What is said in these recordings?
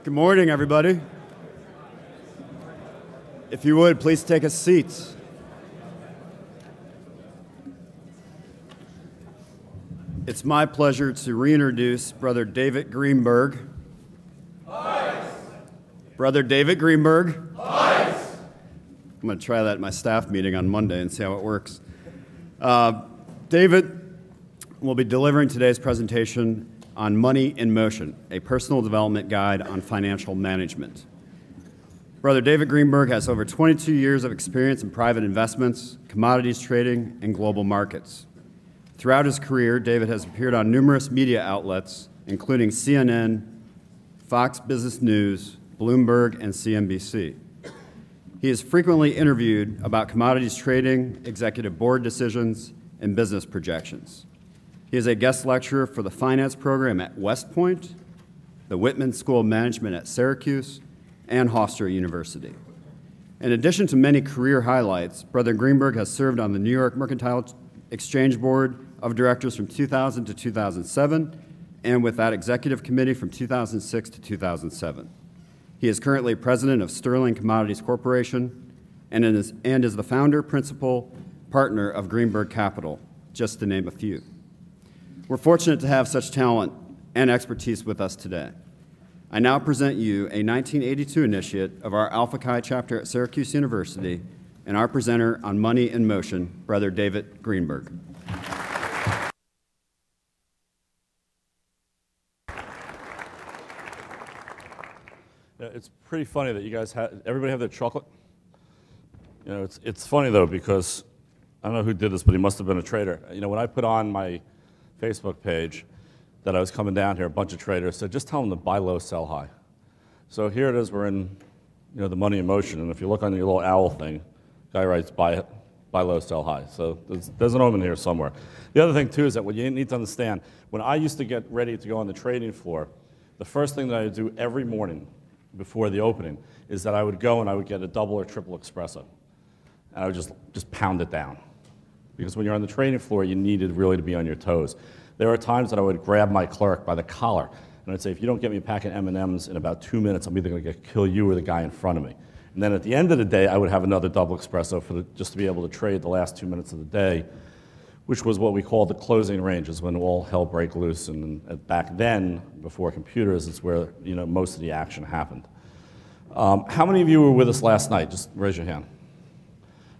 Good morning, everybody. If you would, please take a seat. It's my pleasure to reintroduce Brother David Greenberg. Nice. Brother David Greenberg. Nice. I'm going to try that at my staff meeting on Monday and see how it works. David will be delivering today's presentation on Money in Motion, a personal development guide on financial management. Brother David Greenberg has over 22 years of experience in private investments, commodities trading, and global markets. Throughout his career, David has appeared on numerous media outlets, including CNN, Fox Business News, Bloomberg, and CNBC. He is frequently interviewed about commodities trading, executive board decisions, and business projections. He is a guest lecturer for the finance program at West Point, the Whitman School of Management at Syracuse, and Hofstra University. In addition to many career highlights, Brother Greenberg has served on the New York Mercantile Exchange Board of Directors from 2000 to 2007, and with that executive committee from 2006 to 2007. He is currently president of Sterling Commodities Corporation and is the founder, principal, partner of Greenberg Capital, just to name a few. We're fortunate to have such talent and expertise with us today. I now present you a 1982 initiate of our Alpha Chi chapter at Syracuse University and our presenter on Money in Motion, Brother David Greenberg. Yeah, it's pretty funny that you guys everybody have their chocolate? You know, it's funny though, because I don't know who did this, but he must have been a trader. You know, when I put on my Facebook page that I was coming down here, a bunch of traders said, just tell them to buy low, sell high. So here it is, we're in, you know, the Money in Motion, and if you look on your little owl thing, guy writes buy low, sell high. So there's an omen here somewhere. The other thing too is that what you need to understand, when I used to get ready to go on the trading floor, the first thing that I would do every morning before the opening is that I would go and I would get a double or triple espresso. And I would just pound it down. Because when you're on the trading floor, you needed really to be on your toes. There are times that I would grab my clerk by the collar, and I'd say, if you don't get me a pack of M&Ms in about 2 minutes, I'm either going to kill you or the guy in front of me. And then at the end of the day, I would have another double espresso just to be able to trade the last 2 minutes of the day, which was what we called the closing ranges, when all hell broke loose. And back then, before computers, it's where, you know, most of the action happened. How many of you were with us last night? Just raise your hand.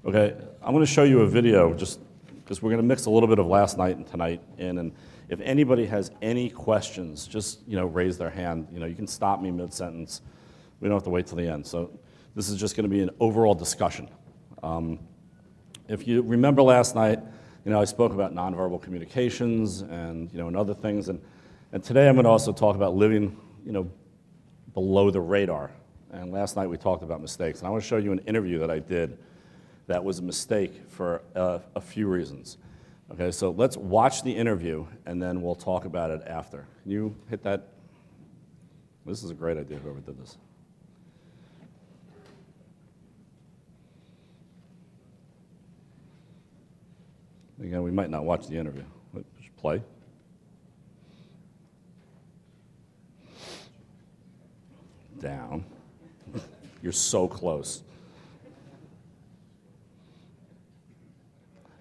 Okay, I'm going to show you a video just because we're going to mix a little bit of last night and tonight in, and if anybody has any questions, just, you know, raise their hand. You know, you can stop me mid-sentence. We don't have to wait till the end. So this is just going to be an overall discussion. If you remember last night, you know, I spoke about nonverbal communications and, you know, and other things, and today I'm going to also talk about living, you know, below the radar. And last night we talked about mistakes, and I want to show you an interview that I did that was a mistake for a few reasons. Okay, so let's watch the interview, and then we'll talk about it after. Can you hit that? This is a great idea, whoever did this. Again, we might not watch the interview. Push play. Down. You're so close.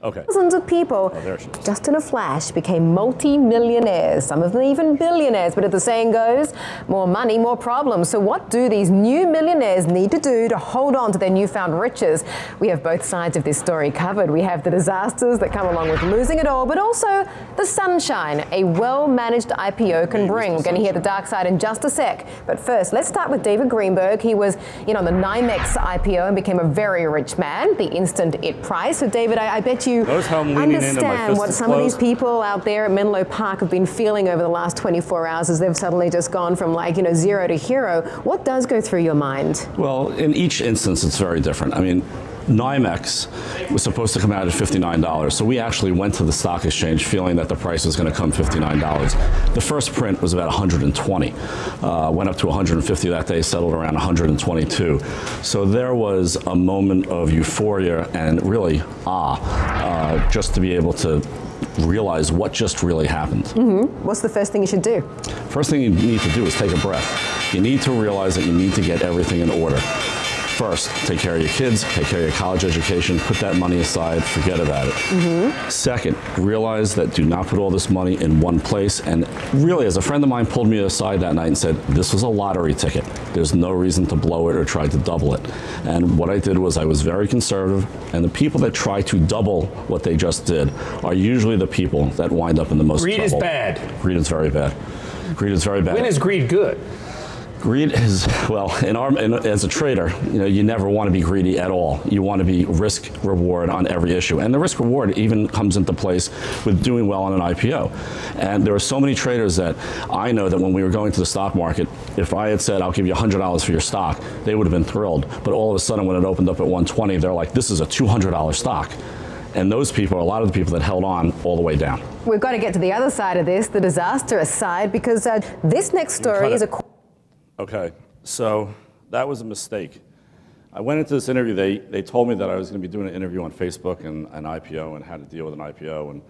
Okay. Thousands of people, just in a flash, became multi-millionaires, some of them even billionaires, but as the saying goes, more money, more problems. So what do these new millionaires need to do to hold on to their newfound riches? We have both sides of this story covered. We have the disasters that come along with losing it all, but also the sunshine a well-managed IPO can bring. We're going to hear the dark side in just a sec. But first, let's start with David Greenberg. He was, you know, on the NYMEX IPO and became a very rich man, the instant it price. So David, I bet you understand what some of these people out there at Menlo Park have been feeling over the last 24 hours as they've suddenly just gone from, like, you know, zero to hero. What does go through your mind? Well, in each instance, it's very different. I mean, NYMEX was supposed to come out at $59, so we actually went to the stock exchange feeling that the price was going to come $59. The first print was about 120, went up to 150 that day, settled around 122. So there was a moment of euphoria and really just to be able to realize what just really happened. What's the first thing you should do? First thing you need to do is take a breath. You need to realize that you need to get everything in order. First, take care of your kids, take care of your college education, put that money aside, forget about it. Second, realize that do not put all this money in one place. And really, as a friend of mine pulled me aside that night and said, this was a lottery ticket. There's no reason to blow it or try to double it. And what I did was I was very conservative, and the people that try to double what they just did are usually the people that wind up in the most trouble. Greed is bad. Greed is very bad. Greed is very bad. When is greed good? Greed is, well, as a trader, you never want to be greedy at all. You want to be risk reward on every issue. And the risk reward even comes into place with doing well on an IPO. And there are so many traders that I know that when we were going to the stock market, if I had said, I'll give you $100 for your stock, they would have been thrilled. But all of a sudden when it opened up at 120, they're like, this is a $200 stock. And those people are a lot of the people that held on all the way down. We've got to get to the other side of this, the disastrous side, because this next story is a... Okay, so that was a mistake. I went into this interview, they told me that I was going to be doing an interview on Facebook and an IPO and how to deal with an IPO and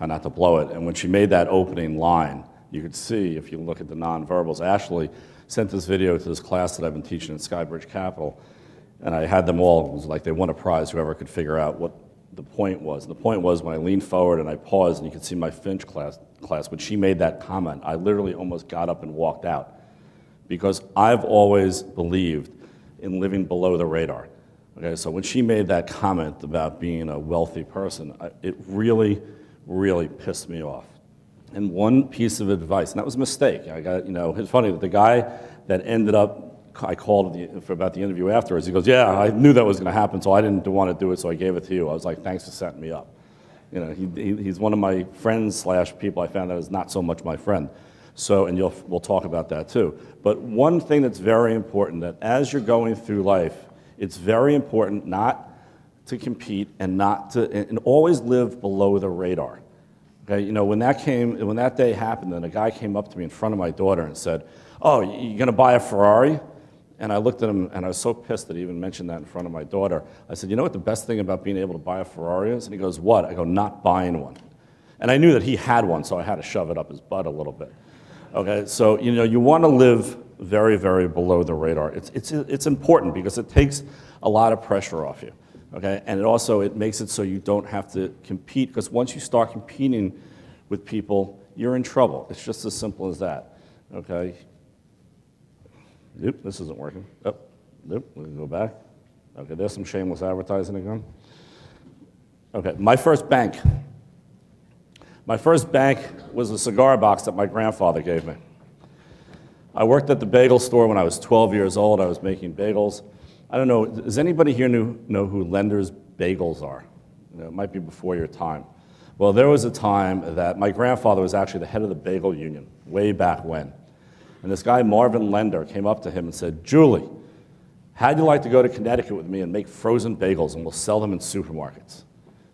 how not to blow it. And when she made that opening line, you could see, if you look at the nonverbals, Ashley sent this video to this class that I've been teaching in Skybridge Capital, and I had them all, it was like they won a prize, whoever could figure out what the point was. And the point was when I leaned forward and I paused, and you could see my Finch class, when she made that comment, I literally almost got up and walked out. Because I've always believed in living below the radar. Okay, so when she made that comment about being a wealthy person, it really, really pissed me off. And one piece of advice, and that was a mistake. I got, it's funny that the guy that ended up, I called about the interview afterwards. He goes, yeah, I knew that was going to happen, so I didn't want to do it, so I gave it to you. I was like, thanks for setting me up. He's one of my friends / people I found out is not so much my friend. So, and we'll talk about that too. But one thing that's very important, that as you're going through life, it's very important not to compete and always live below the radar. Okay, when that day happened, then a guy came up to me in front of my daughter and said, "Oh, you're gonna buy a Ferrari?" And I looked at him and I was so pissed that he even mentioned that in front of my daughter. I said, "You know what the best thing about being able to buy a Ferrari is?" And he goes, "What?" I go, "Not buying one." And I knew that he had one, so I had to shove it up his butt a little bit. Okay, so you want to live very, very below the radar. It's important because it takes a lot of pressure off you. Okay, and it makes it so you don't have to compete, because once you start competing with people, you're in trouble. It's just as simple as that. Okay. Yep, this isn't working. Oh, yep, we can go back. Okay, there's some shameless advertising again. Okay, my first bank. My first bank was a cigar box that my grandfather gave me. I worked at the bagel store when I was 12 years old. I was making bagels. I don't know, does anybody here know who Lender's Bagels are? It might be before your time. Well, there was a time that my grandfather was actually the head of the bagel union, way back when. And this guy, Marvin Lender, came up to him and said, "Julie, how'd you like to go to Connecticut with me and make frozen bagels, and we'll sell them in supermarkets?"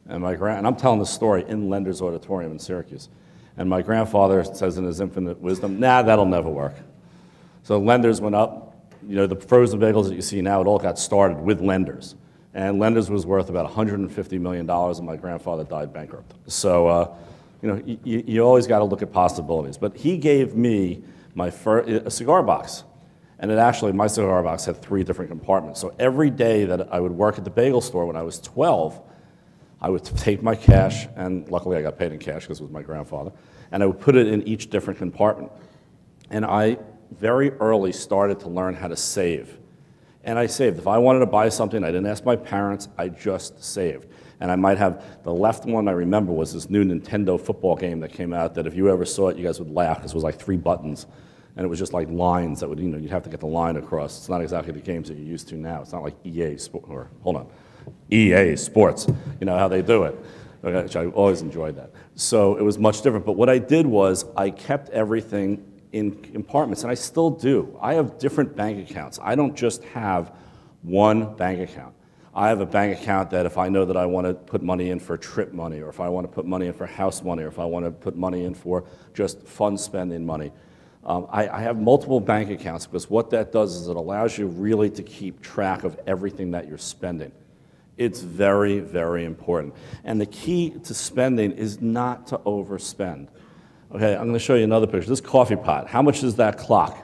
And I'm telling this story in Lender's Auditorium in Syracuse. And my grandfather says in his infinite wisdom, "Nah, that'll never work." So Lender's went up. The frozen bagels that you see now, it all got started with Lender's. And Lender's was worth about $150 million, and my grandfather died bankrupt. So, you always got to look at possibilities. But he gave me a cigar box. And my cigar box had 3 different compartments. So every day that I would work at the bagel store when I was 12, I would take my cash, and luckily I got paid in cash because it was my grandfather, and I would put it in each different compartment. And I very early started to learn how to save. And I saved. If I wanted to buy something, I didn't ask my parents, I just saved. And I might have, the left one I remember was this new Nintendo football game that came out that if you ever saw it, you guys would laugh, because it was like 3 buttons. And it was just like lines that would, you'd have to get the line across. It's not exactly the games that you're used to now. It's not like EA Sports, how they do it, okay, which I always enjoyed that. So it was much different. But what I did was I kept everything in compartments, and I still do. I have different bank accounts. I don't just have one bank account. I have a bank account that if I know that I want to put money in for trip money, or if I want to put money in for house money, or if I want to put money in for just fun spending money, I have multiple bank accounts, because what that does is it allows you really to keep track of everything that you're spending. It's very, very important. And the key to spending is not to overspend. Okay, I'm going to show you another picture. This coffee pot, how much is that clock?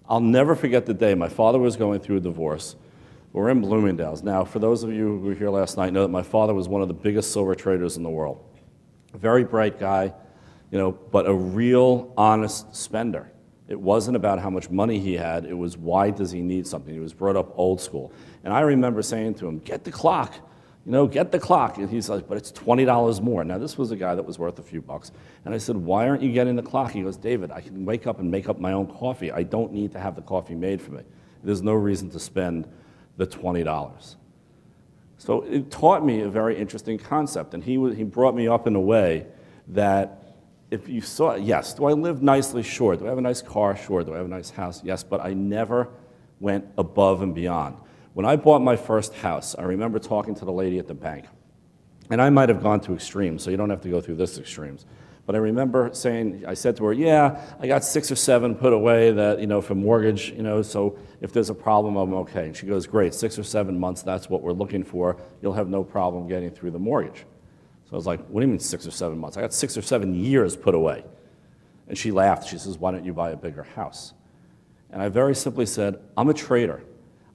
I'll never forget the day my father was going through a divorce. We're in Bloomingdale's. Now, for those of you who were here last night, know that my father was one of the biggest silver traders in the world. A very bright guy, but a real honest spender. It wasn't about how much money he had, it was why does he need something. He was brought up old school. And I remember saying to him, get the clock, get the clock. And he's like, but it's $20 more. Now this was a guy that was worth a few bucks. And I said, why aren't you getting the clock? He goes, David, I can wake up and make up my own coffee. I don't need to have the coffee made for me. There's no reason to spend the $20. So it taught me a very interesting concept. And he brought me up in a way that if you saw, yes, do I live nicely? Sure. Do I have a nice car? Sure. Do I have a nice house? Yes, but I never went above and beyond. When I bought my first house, I remember talking to the lady at the bank. And I might have gone to extremes, so you don't have to go through this extremes. But I remember saying, I said to her, yeah, I got 6 or 7 put away that, for mortgage, so if there's a problem, I'm okay. And she goes, great, 6 or 7 months, that's what we're looking for. You'll have no problem getting through the mortgage. So I was like, what do you mean 6 or 7 months? I got 6 or 7 years put away. And she laughed. She says, why don't you buy a bigger house? And I very simply said, I'm a trader.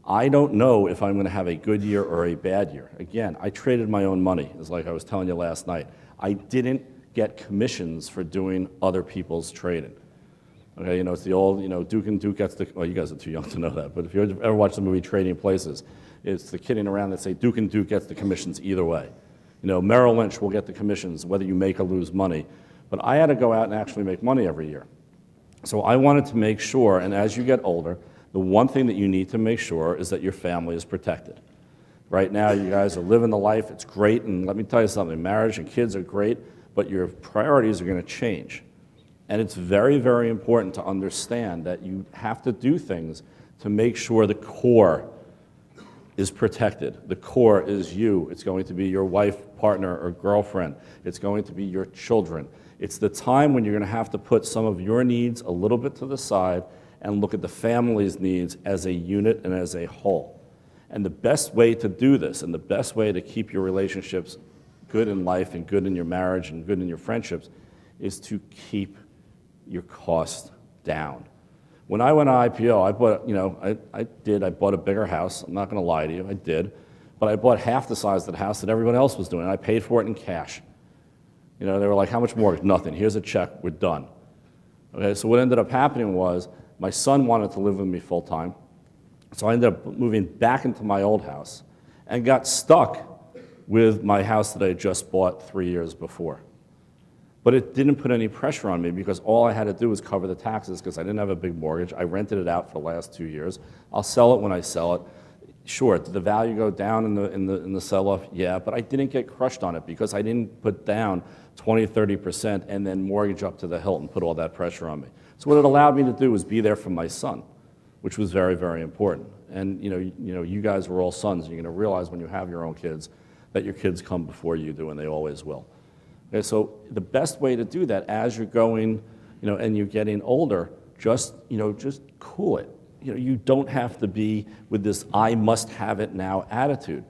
I don't know if I'm going to have a good year or a bad year. Again, I traded my own money, it's like I was telling you last night. I didn't get commissions for doing other people's trading. Okay, it's the old, Duke and Duke gets the, well, you guys are too young to know that, but if you ever watched the movie Trading Places, it's the kidding around that say Duke and Duke gets the commissions either way. Merrill Lynch will get the commissions whether you make or lose money. But I had to go out and actually make money every year. So I wanted to make sure, and as you get older, the one thing that you need to make sure is that your family is protected. Right now, you guys are living the life. It's great, and let me tell you something. Marriage and kids are great, but your priorities are going to change. And it's very, very important to understand that you have to do things to make sure the core is protected. The core is you. It's going to be your wife, partner, or girlfriend. It's going to be your children. It's the time when you're going to have to put some of your needs a little bit to the side and look at the family's needs as a unit and as a whole. And the best way to do this, and the best way to keep your relationships good in life and good in your marriage and good in your friendships, is to keep your costs down. When I went to IPO, I bought, I bought a bigger house. I'm not going to lie to you, I did. But I bought half the size of the house that everyone else was doing, and I paid for it in cash. They were like, how much mortgage? Nothing. Here's a check. We're done. Okay, so what ended up happening was my son wanted to live with me full time. So I ended up moving back into my old house and got stuck with my house that I had just bought 3 years before. But it didn't put any pressure on me because all I had to do was cover the taxes because I didn't have a big mortgage. I rented it out for the last 2 years. I'll sell it when I sell it. Sure, did the value go down in the sell-off? Yeah, but I didn't get crushed on it because I didn't put down 20, 30% and then mortgage up to the hilt and put all that pressure on me. So what it allowed me to do was be there for my son, which was very, very important. And you guys were all sons, and you're going to realize when you have your own kids that your kids come before you do, and they always will. Okay, so the best way to do that as you're going, and you're getting older, just cool it. You don't have to be with this "I must have it now" attitude.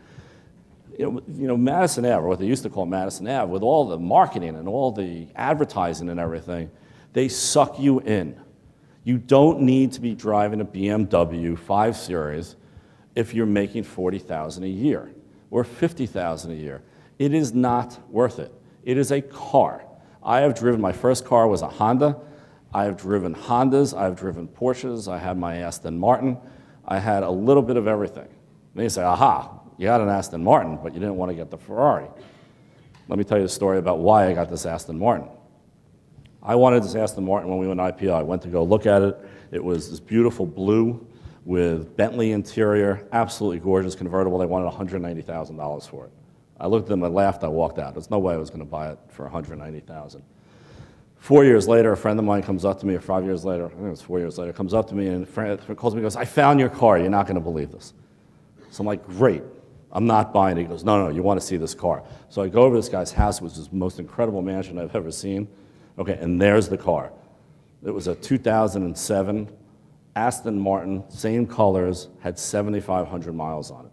Madison Ave, or what they used to call Madison Ave, with all the marketing and all the advertising and everything, they suck you in. You don't need to be driving a BMW 5 Series if you're making $40,000 a year or $50,000 a year. It is not worth it. It is a car. I have driven, my first car was a Honda. I have driven Hondas. I have driven Porsches. I had my Aston Martin. I had a little bit of everything. Then you say, aha, you had an Aston Martin, but you didn't want to get the Ferrari. Let me tell you a story about why I got this Aston Martin. I wanted this Aston Martin when we went IPO. I went to go look at it. It was this beautiful blue with Bentley interior, absolutely gorgeous convertible. They wanted $190,000 for it. I looked at them, I laughed, I walked out. There's no way I was going to buy it for $190,000. 4 years later, a friend of mine comes up to me, or 5 years later, I think it was 4 years later, comes up to me and calls me and goes, I found your car, you're not going to believe this. So I'm like, great, I'm not buying it. He goes, no, you want to see this car. So I go over to this guy's house, which is the most incredible mansion I've ever seen. Okay, and there's the car. It was a 2007 Aston Martin, same colors, had 7,500 miles on it.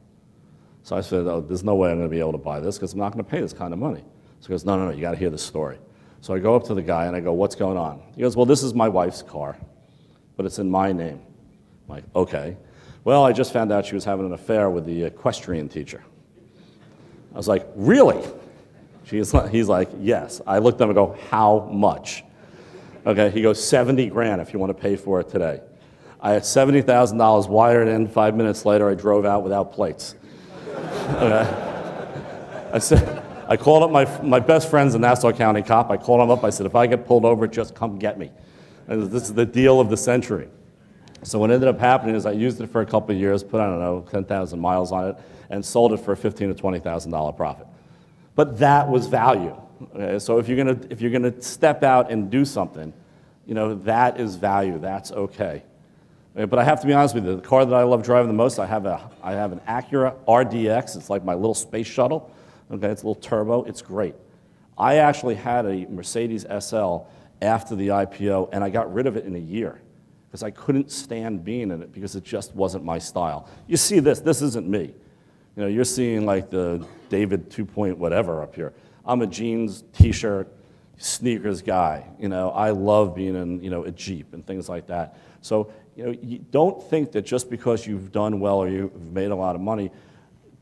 So I said, oh, there's no way I'm going to be able to buy this because I'm not going to pay this kind of money. So he goes, no, you got to hear the story. So I go up to the guy and I go, what's going on? He goes, well, this is my wife's car, but it's in my name. I'm like, okay. Well, I just found out she was having an affair with the equestrian teacher. I was like, really? He's like, yes. I looked at him and go, how much? Okay, he goes, 70 grand if you want to pay for it today. I had $70,000 wired in. 5 minutes later, I drove out without plates. Okay. I called up my best friend's a Nassau County cop. I called him up. I said, if I get pulled over, just come get me. And this is the deal of the century. So what ended up happening is I used it for a couple of years, put, I don't know, 10,000 miles on it, and sold it for a $15,000 to $20,000 profit. But that was value. Okay? So if you're gonna step out and do something, that is value. That's okay. But I have to be honest with you, the car that I love driving the most, I have an Acura RDX. It's like my little space shuttle. Okay, it's a little turbo. It's great. I actually had a Mercedes SL after the IPO, and I got rid of it in a year because I couldn't stand being in it because it just wasn't my style. You see this. This isn't me. You're seeing like the David 2 point whatever up here. I'm a jeans, T-shirt, sneakers guy. I love being in a Jeep and things like that. So you don't think that just because you've done well or you've made a lot of money,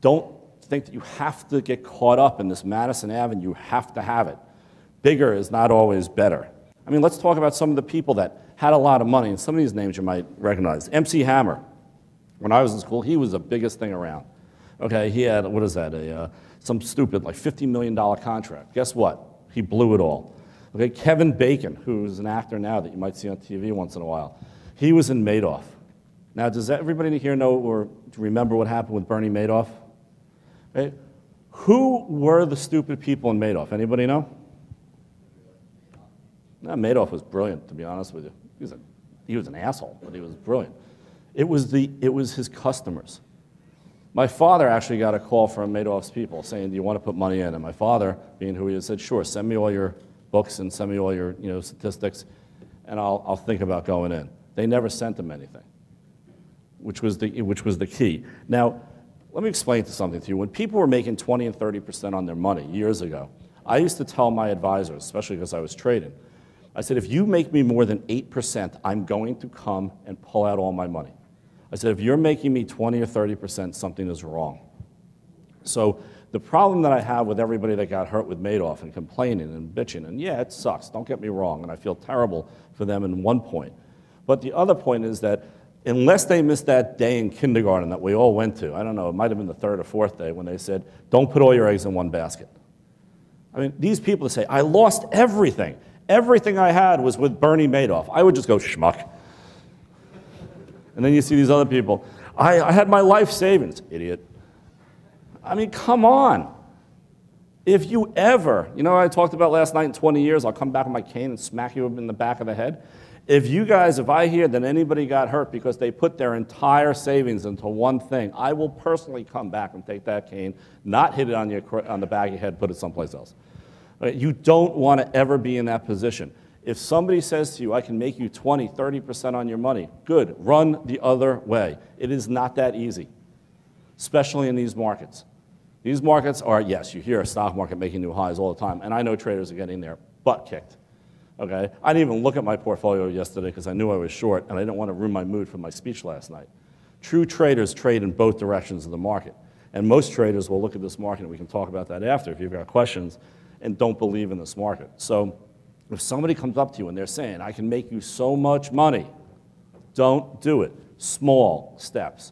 don't think that you have to get caught up in this Madison Avenue. You have to have it. Bigger is not always better. I mean, let's talk about some of the people that had a lot of money, and some of these names you might recognize. MC Hammer. When I was in school, he was the biggest thing around. Okay, he had, what is that, some stupid like $50 million contract. Guess what? He blew it all. Okay, Kevin Bacon, who's an actor now that you might see on TV once in a while, he was in Madoff. Now, does everybody here know or remember what happened with Bernie Madoff? Right? Who were the stupid people in Madoff? Anybody know? No, Madoff was brilliant, to be honest with you. He was an asshole, but he was brilliant. It was his customers. My father actually got a call from Madoff's people saying, do you want to put money in? And my father, being who he is, said, sure, send me all your books and send me all your statistics, and I'll think about going in. They never sent him anything, which was the key. Now, let me explain something to you. When people were making 20 and 30% on their money years ago, I used to tell my advisors, especially because I was trading, I said, if you make me more than 8%, I'm going to come and pull out all my money. I said, if you're making me 20 or 30%, something is wrong. So the problem that I have with everybody that got hurt with Madoff and complaining and bitching, and yeah, it sucks, don't get me wrong, and I feel terrible for them in one point. But the other point is that unless they missed that day in kindergarten that we all went to, I don't know, it might have been the third or fourth day when they said, don't put all your eggs in one basket. I mean, these people that say, I lost everything. Everything I had was with Bernie Madoff. I would just go, schmuck. And then you see these other people, I had my life savings, idiot. I mean, come on. If you ever, I talked about last night in 20 years, I'll come back with my cane and smack you in the back of the head. If I hear that anybody got hurt because they put their entire savings into one thing, I will personally come back and take that cane, not hit it on the back of your head, put it someplace else. Right? You don't want to ever be in that position. If somebody says to you, I can make you 20, 30% on your money, good, run the other way. It is not that easy, especially in these markets. These markets are, yes, you hear a stock market making new highs all the time, and I know traders are getting their butt kicked. Okay? I didn't even look at my portfolio yesterday because I knew I was short, and I didn't want to ruin my mood for my speech last night. True traders trade in both directions of the market, and most traders will look at this market, and we can talk about that after if you've got questions, and don't believe in this market. So if somebody comes up to you and they're saying, I can make you so much money, don't do it. Small steps,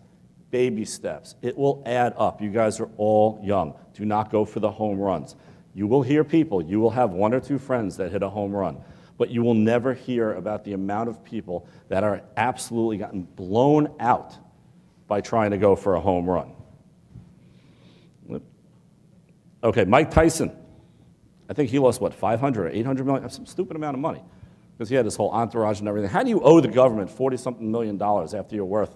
baby steps. It will add up. You guys are all young. Do not go for the home runs. You will hear people, you will have one or two friends that hit a home run, but you will never hear about the amount of people that are absolutely gotten blown out by trying to go for a home run. Okay, Mike Tyson. I think he lost, what, 500 or 800 million? Some stupid amount of money because he had this whole entourage and everything. How do you owe the government $40-something million after you're worth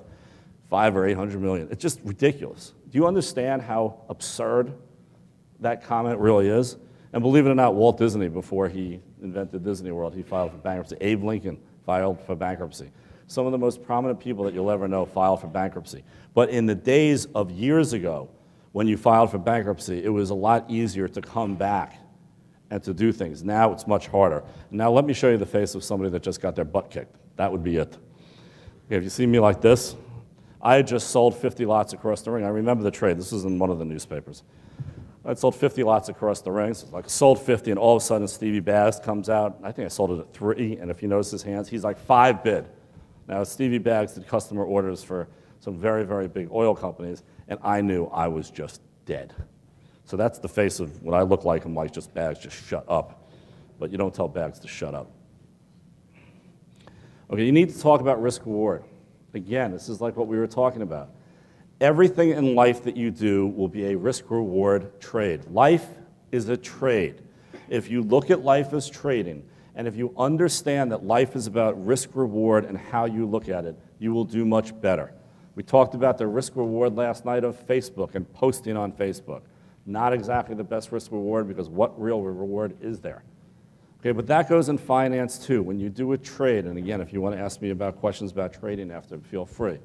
500 or 800 million? It's just ridiculous. Do you understand how absurd that comment really is? And believe it or not, Walt Disney, before he invented Disney World, he filed for bankruptcy. Abe Lincoln filed for bankruptcy. Some of the most prominent people that you'll ever know filed for bankruptcy. But in the days of years ago, when you filed for bankruptcy, it was a lot easier to come back and to do things. Now it's much harder. Now let me show you the face of somebody that just got their butt kicked. That would be it. Okay, if you see me like this, I had just sold 50 lots across the ring. I remember the trade. This was in one of the newspapers. I sold 50 lots across the ring. So like sold 50, and all of a sudden Stevie Baggs comes out. I think I sold it at 3, and if you notice his hands, he's like 5 bid. Now Stevie Baggs did customer orders for some very, very big oil companies, and I knew I was just dead. So that's the face of what I look like. I'm like, just Baggs, just shut up. But you don't tell Baggs to shut up. Okay, you need to talk about risk reward. Again, this is like what we were talking about. Everything in life that you do will be a risk-reward trade. Life is a trade. If you look at life as trading, and if you understand that life is about risk-reward and how you look at it, you will do much better. We talked about the risk-reward last night of Facebook and posting on Facebook. Not exactly the best risk-reward, because what real reward is there? Okay, but that goes in finance too. When you do a trade, and again, if you want to ask me about questions about trading after, feel free.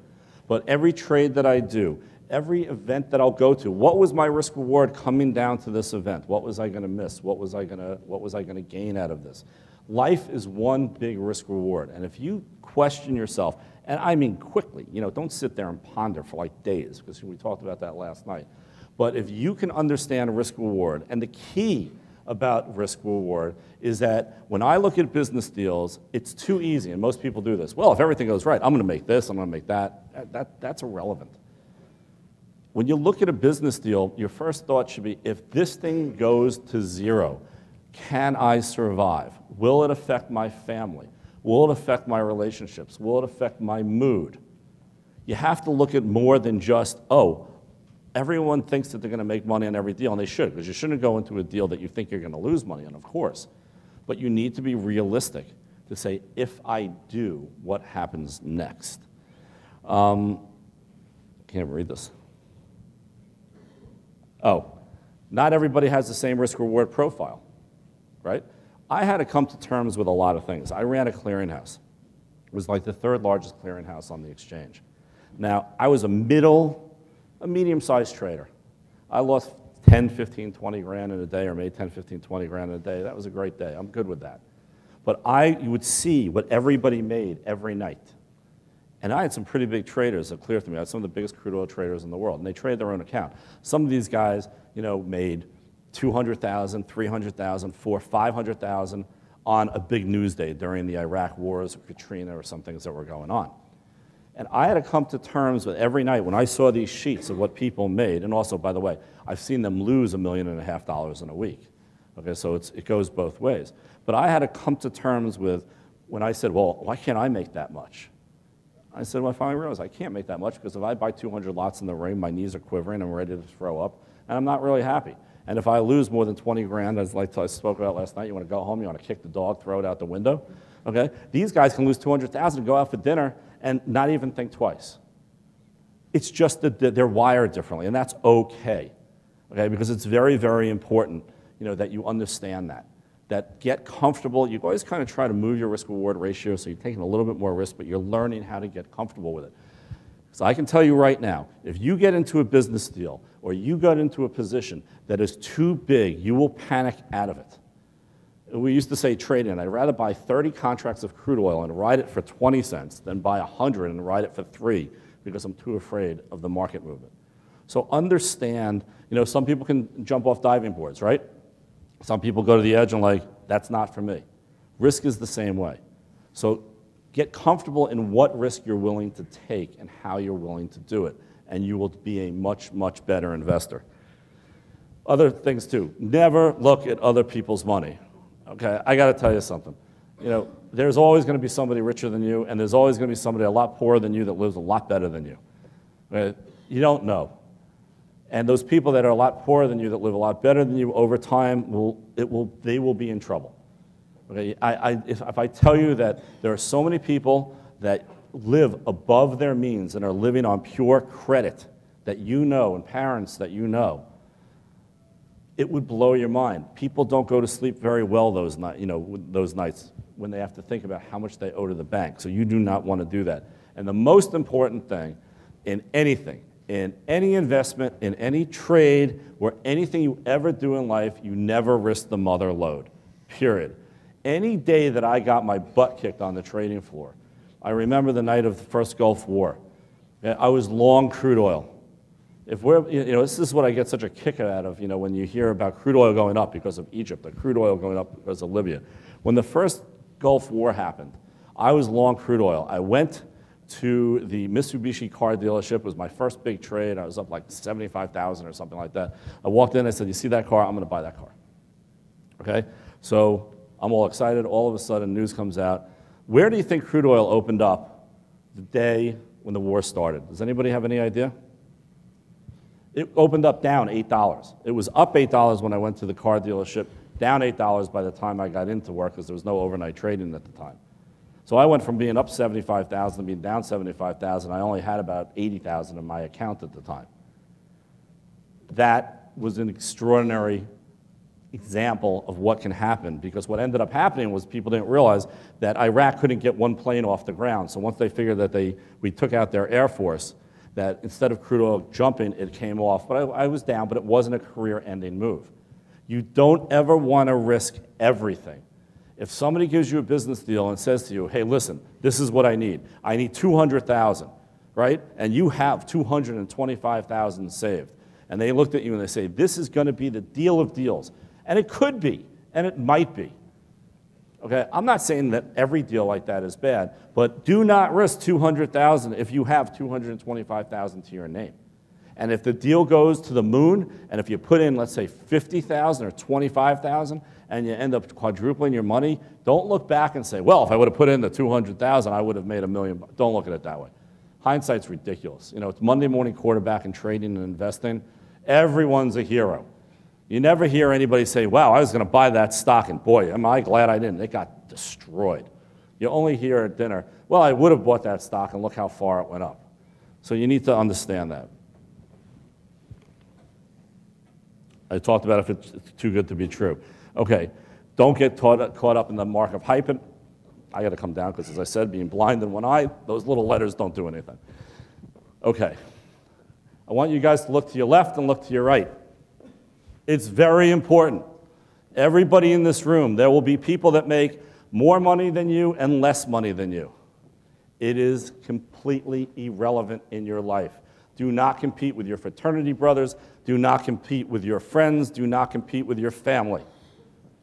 But every trade that I do, every event that I'll go to, what was my risk reward coming down to this event? What was I going to miss? What was I going to gain out of this? Life is one big risk reward. And if you question yourself, and I mean quickly, don't sit there and ponder for like days, because we talked about that last night. But if you can understand risk reward, and the key about risk reward is that when I look at business deals, it's too easy, and most people do this. Well, if everything goes right, I'm going to make this, I'm going to make that. That's irrelevant. When you look at a business deal, your first thought should be, if this thing goes to 0, can I survive? Will it affect my family? Will it affect my relationships? Will it affect my mood? You have to look at more than just, oh, everyone thinks that they're going to make money on every deal, and they should, because you shouldn't go into a deal that you think you're going to lose money on, of course. But you need to be realistic to say, if I do, what happens next? Can't read this. Oh, not everybody has the same risk-reward profile, right? I had to come to terms with a lot of things. I ran a clearinghouse. It was like the 3rd largest clearinghouse on the exchange. Now, I was a medium-sized trader. I lost 10, 15, 20 grand in a day, or made 10, 15, 20 grand in a day. That was a great day. I'm good with that. But you would see what everybody made every night. And I had some pretty big traders that cleared to me. I had some of the biggest crude oil traders in the world, and they trade their own account. Some of these guys, made $200,000, $300,000, $400,000, $500,000 on a big news day during the Iraq wars or Katrina or some things that were going on. And I had to come to terms with every night when I saw these sheets of what people made, and also, by the way, I've seen them lose $1.5 million in a week. Okay, so it goes both ways. But I had to come to terms with when I said, well, why can't I make that much? I said, well, I finally realized I can't make that much, because if I buy 200 lots in the ring, my knees are quivering, I'm ready to throw up, and I'm not really happy. And if I lose more than 20 grand, as like I spoke about last night, you want to go home, you want to kick the dog, throw it out the window, okay? These guys can lose 200,000 and go out for dinner and not even think twice. It's just that they're wired differently, and that's okay, because it's very, very important, that you understand that get comfortable. You always kind of try to move your risk-reward ratio, so you're taking a little bit more risk, but you're learning how to get comfortable with it. So I can tell you right now, if you get into a business deal or you get into a position that is too big, you will panic out of it. We used to say trading, I'd rather buy 30 contracts of crude oil and ride it for 20 cents than buy 100 and ride it for 3, because I'm too afraid of the market movement. So understand, some people can jump off diving boards, right? Some people go to the edge and that's not for me. Risk is the same way. So get comfortable in what risk you're willing to take and how you're willing to do it, and you will be a much, much better investor. Other things too, never look at other people's money. Okay, I got to tell you something. There's always going to be somebody richer than you, and there's always going to be somebody a lot poorer than you that lives a lot better than you. Right? You don't know. And those people that are a lot poorer than you that live a lot better than you over time, they will be in trouble. Okay? If I tell you that there are so many people that live above their means and are living on pure credit that and parents that it would blow your mind. People don't go to sleep very well those nights when they have to think about how much they owe to the bank. So you do not want to do that. And the most important thing in anything in any investment, in any trade, or anything you ever do in life, you never risk the mother load, period. Any day that I got my butt kicked on the trading floor, I remember the night of the first Gulf War. I was long crude oil. If we're, this is what I get such a kick out of, when you hear about crude oil going up because of Egypt, or crude oil going up because of Libya. When the first Gulf War happened, I was long crude oil. I went to the Mitsubishi car dealership. It was my first big trade. I was up like 75,000 or something like that. I walked in, I said, you see that car? I'm going to buy that car. Okay? So I'm all excited. All of a sudden, news comes out. Where do you think crude oil opened up the day when the war started? Does anybody have any idea? It opened up down $8. It was up $8 when I went to the car dealership, down $8 by the time I got into work because there was no overnight trading at the time. So I went from being up 75,000 to being down 75,000. I only had about 80,000 in my account at the time. That was an extraordinary example of what can happen, because what ended up happening was people didn't realize that Iraq couldn't get one plane off the ground. So once they figured that we took out their Air Force, that instead of crude oil jumping, it came off. But I was down, but it wasn't a career-ending move. You don't ever want to risk everything. If somebody gives you a business deal and says to you, hey, listen, this is what I need. I need 200,000, right? And you have 225,000 saved. And they looked at you and they say, this is going to be the deal of deals. And it could be, and it might be. Okay, I'm not saying that every deal like that is bad, but do not risk 200,000 if you have 225,000 to your name. And if the deal goes to the moon, and if you put in, let's say, 50,000 or 25,000, and you end up quadrupling your money, don't look back and say, well, if I would have put in the 200,000, I would have made $1 million. Don't look at it that way. Hindsight's ridiculous. It's Monday morning quarterback in trading and investing. Everyone's a hero. You never hear anybody say, wow, I was going to buy that stock, and boy, am I glad I didn't. It got destroyed. You only hear at dinner, well, I would have bought that stock, and look how far it went up. So you need to understand that. I talked about if it's too good to be true. Okay, don't get caught up in the mark of hype. I got to come down because, as I said, being blind in one eye, those little letters don't do anything. Okay, I want you guys to look to your left and look to your right. It's very important. Everybody in this room, there will be people that make more money than you and less money than you. It is completely irrelevant in your life. Do not compete with your fraternity brothers. Do not compete with your friends. Do not compete with your family.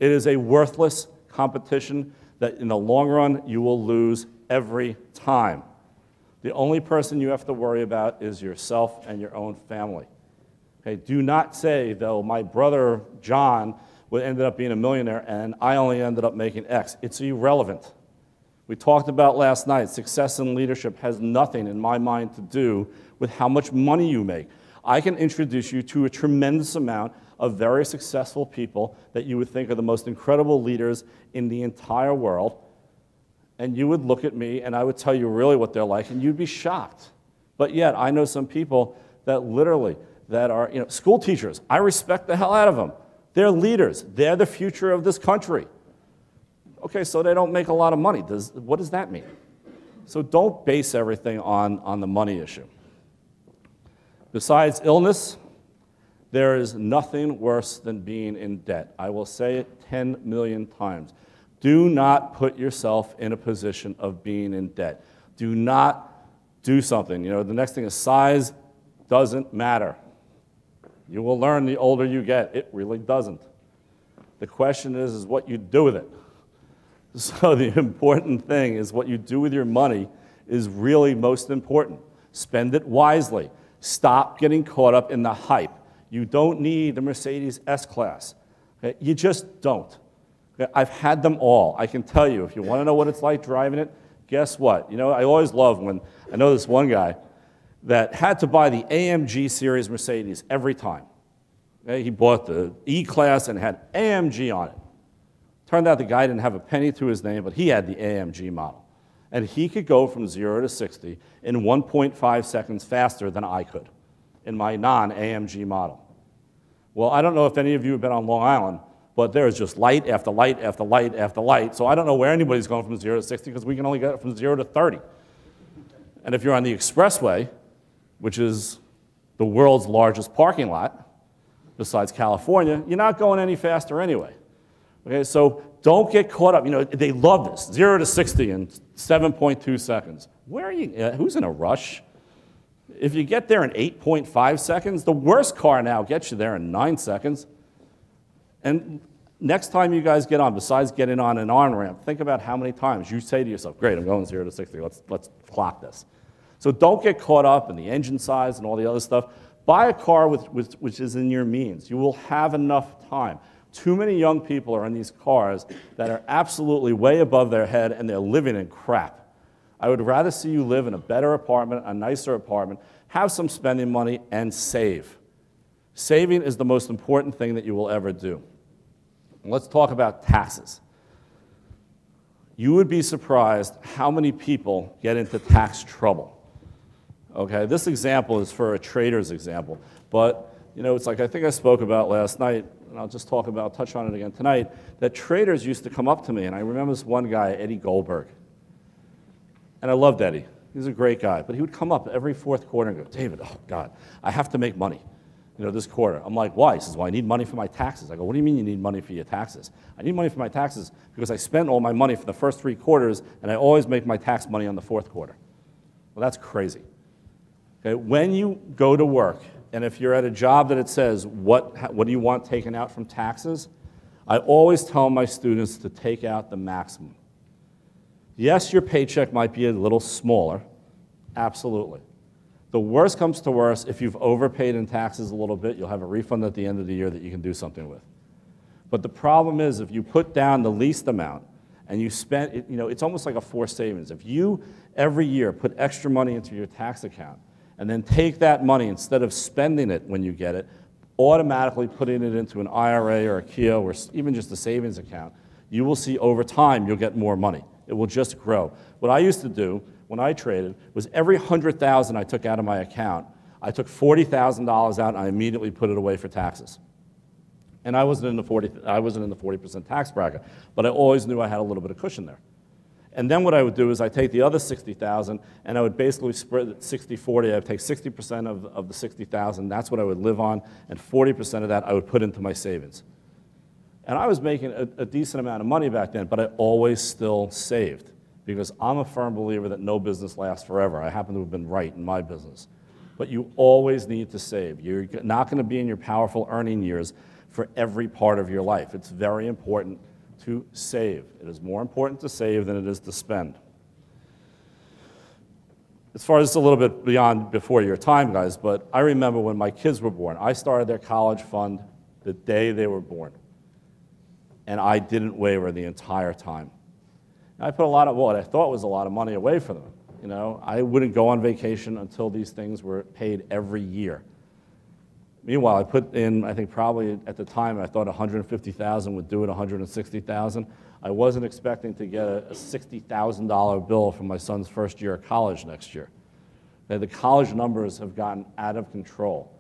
It is a worthless competition that in the long run you will lose every time. The only person you have to worry about is yourself and your own family. Okay, do not say, though, my brother John ended up being a millionaire and I only ended up making X. It's irrelevant. We talked about last night, success in leadership has nothing, in my mind, to do with how much money you make. I can introduce you to a tremendous amount of very successful people that you would think are the most incredible leaders in the entire world, and you would look at me and I would tell you really what they're like, and you'd be shocked. But yet, I know some people that literally, that are, school teachers. I respect the hell out of them. They're leaders. They're the future of this country. Okay, so they don't make a lot of money. What does that mean? So don't base everything on the money issue. Besides illness, there is nothing worse than being in debt. I will say it 10 million times. Do not put yourself in a position of being in debt. Do not do something. The next thing is size doesn't matter. You will learn the older you get. It really doesn't. The question is what you do with it. So the important thing is what you do with your money is really most important. Spend it wisely. Stop getting caught up in the hype. You don't need the Mercedes S-Class. Okay? You just don't. Okay? I've had them all. I can tell you, if you want to know what it's like driving it, guess what? I always love when I know this one guy that had to buy the AMG series Mercedes every time. Okay? He bought the E-Class and had AMG on it. Turned out the guy didn't have a penny to his name, but he had the AMG model. And he could go from 0 to 60 in 1.5 seconds faster than I could in my non-AMG model. Well, I don't know if any of you have been on Long Island, but there's just light after light after light after light. So I don't know where anybody's going from 0 to 60 because we can only get it from 0 to 30. And if you're on the expressway, which is the world's largest parking lot, besides California, you're not going any faster anyway. Okay, so don't get caught up. You know, they love this, 0 to 60 in 7.2 seconds. Where are you, who's in a rush? If you get there in 8.5 seconds, the worst car now gets you there in 9 seconds. And next time you guys get on, besides getting on an on-ramp, think about how many times you say to yourself, great, I'm going 0 to 60, let's clock this. So don't get caught up in the engine size and all the other stuff. Buy a car which is in your means. You will have enough time. Too many young people are in these cars that are absolutely way above their head and they're living in crap. I would rather see you live in a better apartment, a nicer apartment, have some spending money, and save. Saving is the most important thing that you will ever do. And let's talk about taxes. You would be surprised how many people get into tax trouble. Okay, this example is for a trader's example, but you know, it's like I think I spoke about last night, and I'll just touch on it again tonight, that traders used to come up to me, and I remember this one guy, Eddie Goldberg. And I loved Eddie. He was a great guy. But he would come up every fourth quarter and go, David, oh God, I have to make money, you know, this quarter. I'm like, why? He says, well, I need money for my taxes. I go, what do you mean you need money for your taxes? I need money for my taxes because I spent all my money for the first 3 quarters, and I always make my tax money on the 4th quarter. Well, that's crazy. Okay? When you go to work, and if you're at a job that it says, what do you want taken out from taxes? I always tell my students to take out the maximum. Yes, your paycheck might be a little smaller, absolutely. The worst comes to worst, if you've overpaid in taxes a little bit, you'll have a refund at the end of the year that you can do something with. But the problem is, if you put down the least amount and you spend, you know, it's almost like a forced savings. If you every year put extra money into your tax account and then take that money instead of spending it when you get it, automatically putting it into an IRA or a Keynote or even just a savings account, you will see over time you'll get more money. It will just grow. What I used to do when I traded was every $100,000 I took out of my account, I took $40,000 out and I immediately put it away for taxes. And I wasn't in the 40% tax bracket, but I always knew I had a little bit of cushion there. And then what I would do is I'd take the other $60,000 and I would basically spread it 60-40. I would take 60% of the $60,000, that's what I would live on, and 40% of that I would put into my savings. And I was making a decent amount of money back then, but I always still saved because I'm a firm believer that no business lasts forever. I happen to have been right in my business. But you always need to save. You're not going to be in your powerful earning years for every part of your life. It's very important to save. It is more important to save than it is to spend. As far as a little bit beyond before your time, guys, but I remember when my kids were born, I started their college fund the day they were born. And I didn't waver the entire time. And I put a lot of what I thought was a lot of money away for them. You know, I wouldn't go on vacation until these things were paid every year. Meanwhile, I put in, I think probably at the time, I thought $150,000 would do it, $160,000. I wasn't expecting to get a $60,000 bill from my son's first year of college next year. The college numbers have gotten out of control.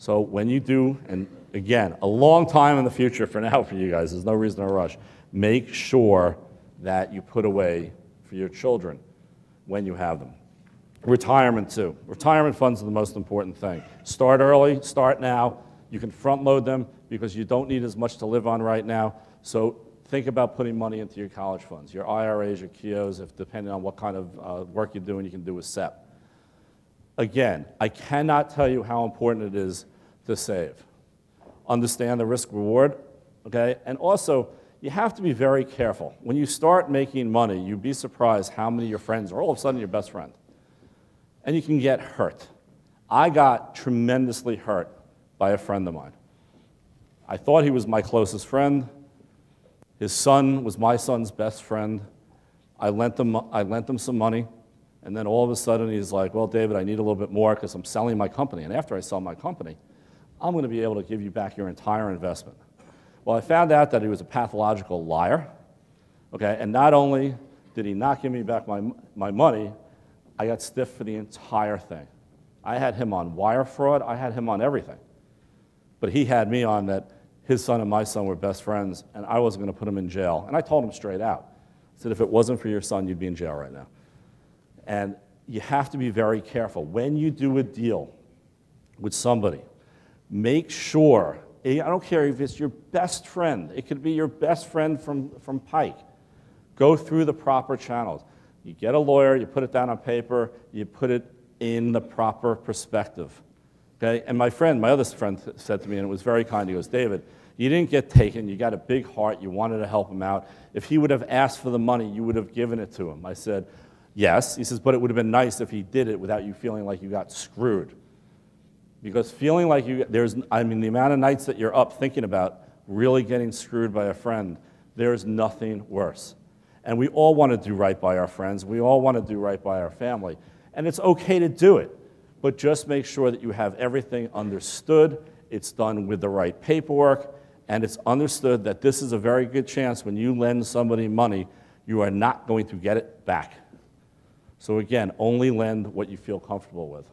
So when you do, and again, a long time in the future for now for you guys, there's no reason to rush, make sure that you put away for your children when you have them. Retirement too. Retirement funds are the most important thing. Start early, start now. You can front load them because you don't need as much to live on right now. So think about putting money into your college funds, your IRAs, your Keynotes, if depending on what kind of work you're doing, you can do with SEP. Again, I cannot tell you how important it is to save. Understand the risk reward, okay? And also, you have to be very careful. When you start making money, you'd be surprised how many of your friends are all of a sudden your best friend. And you can get hurt. I got tremendously hurt by a friend of mine. I thought he was my closest friend. His son was my son's best friend. I lent him some money. And then all of a sudden he's like, well, David, I need a little bit more because I'm selling my company. And after I sell my company, I'm going to be able to give you back your entire investment. Well, I found out that he was a pathological liar. Okay, and not only did he not give me back my money, I got stiffed for the entire thing. I had him on wire fraud. I had him on everything. But he had me on that his son and my son were best friends, and I wasn't going to put him in jail. And I told him straight out. I said, if it wasn't for your son, you'd be in jail right now. And you have to be very careful. When you do a deal with somebody, make sure, I don't care if it's your best friend, it could be your best friend from Pike, go through the proper channels. You get a lawyer, you put it down on paper, you put it in the proper perspective. Okay? And my other friend said to me, and it was very kind, he goes, David, you didn't get taken, you got a big heart, you wanted to help him out. If he would have asked for the money, you would have given it to him. I said, yes. He says, but it would have been nice if he did it without you feeling like you got screwed. Because feeling like the amount of nights that you're up thinking about really getting screwed by a friend, there's nothing worse. And we all want to do right by our friends. We all want to do right by our family. And it's okay to do it. But just make sure that you have everything understood, it's done with the right paperwork, and it's understood that this is a very good chance when you lend somebody money, you are not going to get it back. So again, only lend what you feel comfortable with.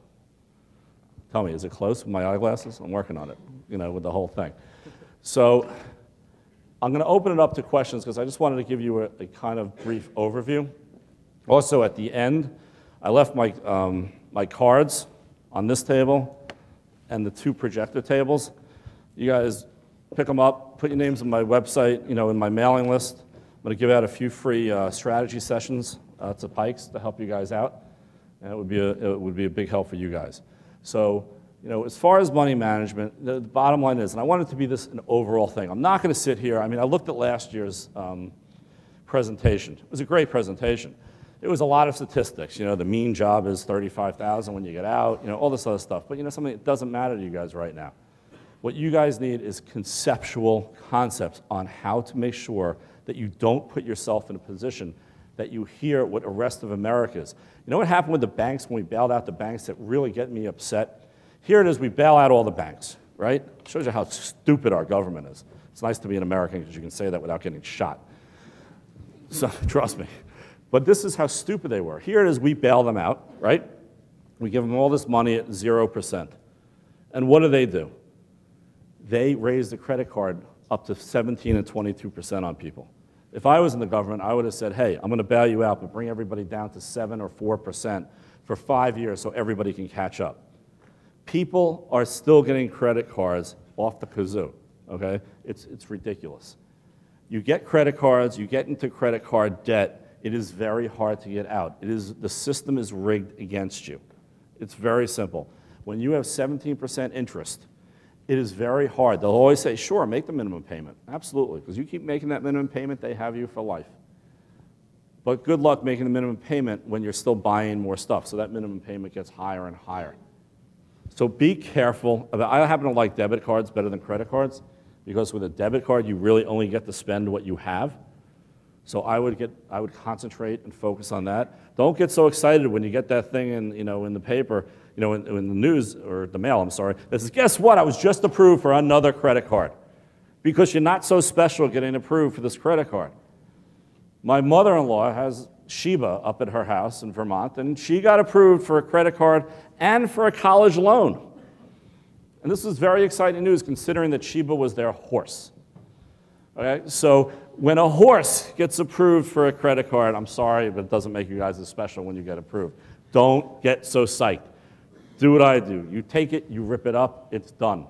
Tell me, is it close with my eyeglasses? I'm working on it, with the whole thing. So I'm going to open it up to questions because I just wanted to give you a kind of brief overview. Also, at the end, I left my cards on this table and the 2 projector tables. You guys pick them up, put your names on my website, in my mailing list. I'm going to give out a few free strategy sessions to Pikes to help you guys out, and it would be a big help for you guys. So, as far as money management, the bottom line is, and I want it to be an overall thing. I'm not going to sit here. I looked at last year's presentation. It was a great presentation. It was a lot of statistics. The mean job is $35,000 when you get out, all this other stuff. But something that doesn't matter to you guys right now. What you guys need is conceptual concepts on how to make sure that you don't put yourself in a position that you hear what the rest of America is. You know what happened with the banks when we bailed out the banks that really get me upset? Here it is, we bail out all the banks, right? Shows you how stupid our government is. It's nice to be an American because you can say that without getting shot. So, trust me. But this is how stupid they were. Here it is, we bail them out, right? We give them all this money at 0%. And what do? They raise the credit card up to 17 and 22% on people. If I was in the government, I would have said, hey, I'm going to bail you out, but bring everybody down to 7 or 4% for 5 years so everybody can catch up. People are still getting credit cards off the kazoo, okay? It's ridiculous. You get credit cards, you get into credit card debt, it is very hard to get out. The system is rigged against you. It's very simple. When you have 17% interest, it is very hard. They'll always say, sure, make the minimum payment. Absolutely, because you keep making that minimum payment, they have you for life. But good luck making the minimum payment when you're still buying more stuff, so that minimum payment gets higher and higher. So be careful about, I happen to like debit cards better than credit cards, because with a debit card, you really only get to spend what you have. So I would concentrate and focus on that. Don't get so excited when you get that thing in the paper, in the news, or the mail, I'm sorry, that says, guess what, I was just approved for another credit card. Because you're not so special getting approved for this credit card. My mother-in-law has Sheba up at her house in Vermont, and she got approved for a credit card and for a college loan. And this was very exciting news considering that Sheba was their horse. Okay, so when a horse gets approved for a credit card, I'm sorry, but it doesn't make you guys as special when you get approved. Don't get so psyched. Do what I do. You take it, you rip it up, it's done.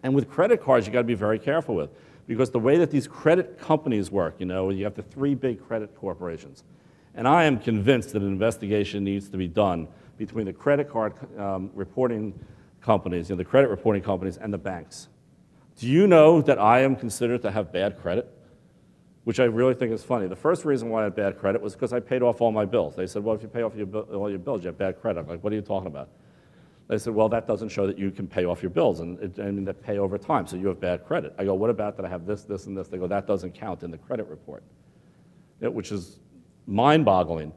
And with credit cards, you got to be very careful with, because the way that these credit companies work, you have the 3 big credit corporations. And I am convinced that an investigation needs to be done between the credit card reporting companies, the credit reporting companies, and the banks. Do you know that I am considered to have bad credit? Which I really think is funny. The first reason why I had bad credit was because I paid off all my bills. They said, well, if you pay off all your bills, you have bad credit. I'm like, what are you talking about? They said, well, that doesn't show that you can pay off your bills and that pay over time, so you have bad credit. I go, what about that I have this, this, and this? They go, that doesn't count in the credit report, which is mind-boggling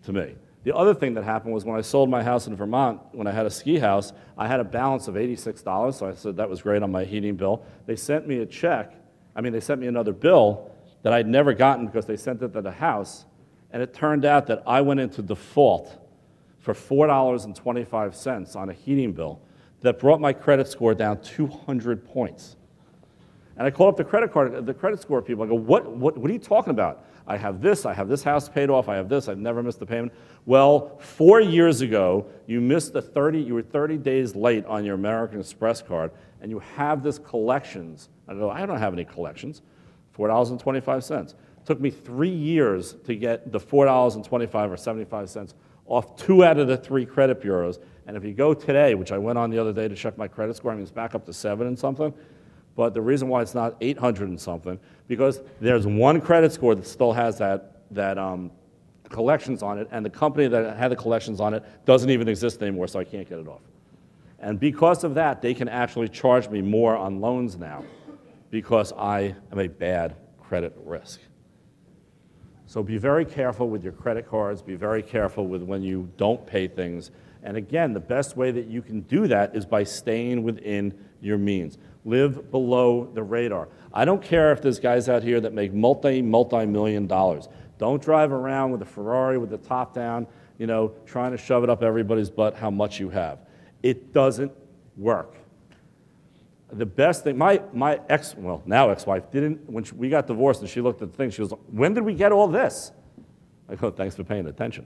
to me. The other thing that happened was when I sold my house in Vermont, when I had a ski house, I had a balance of $86, so I said that was great on my heating bill. They sent me they sent me another bill that I'd never gotten because they sent it to the house, and it turned out that I went into default for $4.25 on a heating bill that brought my credit score down 200 points. And I called up the credit score people. I go, what are you talking about? I have this house paid off, I have this, I've never missed a payment. Well, 4 years ago, you were 30 days late on your American Express card, and you have this collections. I go, I don't have any collections, $4.25. It took me 3 years to get the $4.25 or 75 cents off 2 out of the 3 credit bureaus. And if you go today, which I went on the other day to check my credit score, I mean, it's back up to 7 and something. But the reason why it's not 800 and something, because there's one credit score that still has that collections on it, and the company that had the collections on it doesn't even exist anymore, so I can't get it off. And because of that, they can actually charge me more on loans now because I am a bad credit risk. So be very careful with your credit cards. Be very careful with when you don't pay things. And again, the best way that you can do that is by staying within your means. Live below the radar. I don't care if there's guys out here that make multi-million dollars. Don't drive around with a Ferrari with the top down, you know, trying to shove it up everybody's butt how much you have. It doesn't work. The best thing, my now ex-wife, when we got divorced and she looked at the thing, she was like, when did we get all this? I go, thanks for paying attention.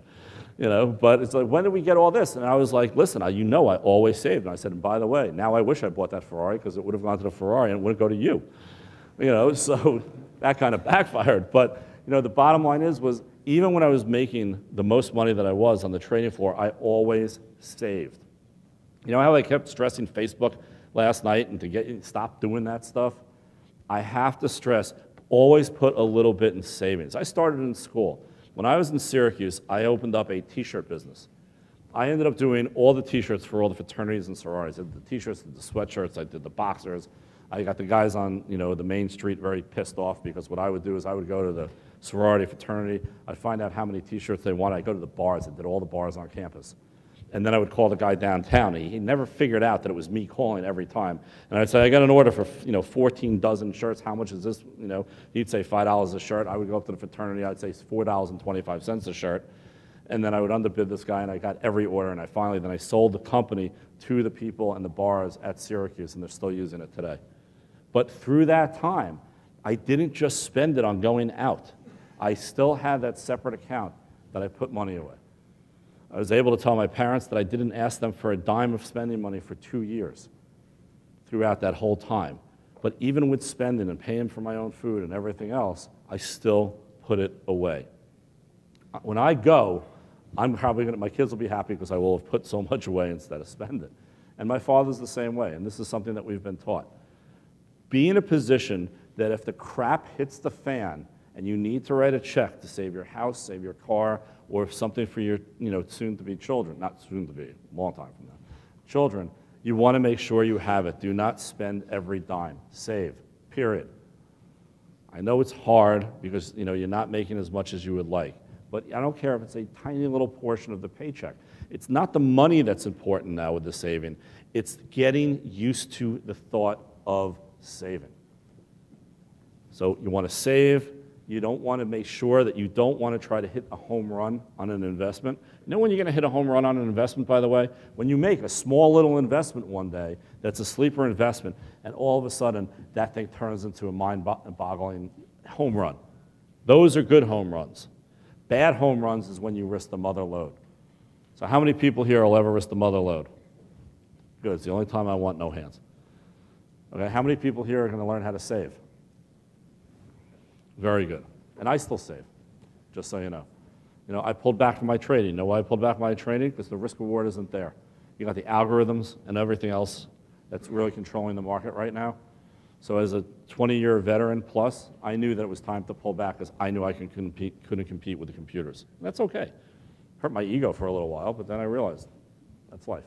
You know, but it's like, when did we get all this? And I was like, listen, you know I always saved. And I said, and by the way, now I wish I bought that Ferrari because it would have gone to the Ferrari and it wouldn't go to you. You know, so that kind of backfired. But, you know, the bottom line was even when I was making the most money that I was on the trading floor, I always saved. You know how I kept stressing Facebook last night and to get you to stop doing that stuff? I have to stress, always put a little bit in savings. I started in school. When I was in Syracuse, I opened up a t-shirt business. I ended up doing all the t-shirts for all the fraternities and sororities. I did the t-shirts, I did the sweatshirts, I did the boxers. I got the guys on, you know, the main street very pissed off because what I would do is I would go to the sorority, fraternity, I'd find out how many t-shirts they wanted. I'd go to the bars, I did all the bars on campus. And then I would call the guy downtown. He never figured out that it was me calling every time. And I'd say, I got an order for 14 dozen shirts. How much is this? You know, he'd say $5 a shirt. I would go up to the fraternity. I'd say $4.25 a shirt. And then I would underbid this guy, and I got every order. And I sold the company to the people and the bars at Syracuse, and they're still using it today. But through that time, I didn't just spend it on going out. I still had that separate account that I put money away. I was able to tell my parents that I didn't ask them for a dime of spending money for 2 years throughout that whole time. But even with spending and paying for my own food and everything else, I still put it away. When I go, my kids will be happy because I will have put so much away instead of spend it. And my father's the same way, and this is something that we've been taught. Be in a position that if the crap hits the fan and you need to write a check to save your house, save your car, or something for your soon-to-be children, not soon-to-be, a long time from now, children, you want to make sure you have it. Do not spend every dime. Save, period. I know it's hard because you're not making as much as you would like, but I don't care if it's a tiny little portion of the paycheck. It's not the money that's important now with the saving. It's getting used to the thought of saving. So you want to save. You don't want to make sure that you don't want to try to hit a home run on an investment. You know when you're going to hit a home run on an investment, by the way? When you make a small little investment one day that's a sleeper investment, and all of a sudden that thing turns into a mind-boggling home run. Those are good home runs. Bad home runs is when you risk the mother load. So how many people here will ever risk the mother load? Good, it's the only time I want no hands. Okay, how many people here are going to learn how to save? Very good. And I still save, just so you know. I pulled back from my trading. You know why I pulled back from my trading? Because the risk reward isn't there. You got the algorithms and everything else that's really controlling the market right now. So as a 20-year veteran plus, I knew that it was time to pull back because I knew I couldn't compete with the computers. And that's okay. Hurt my ego for a little while, but then I realized that's life.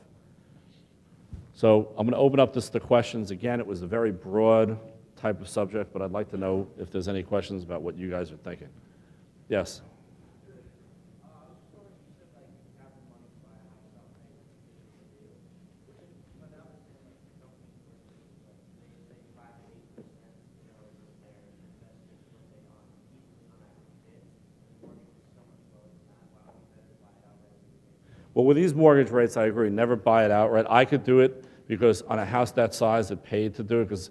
So I'm going to open up this to questions. Again, it was a very broad type of subject, but I'd like to know if there's any questions about what you guys are thinking. Yes? Well, with these mortgage rates, I agree, never buy it outright. I could do it because on a house that size, it paid to do it because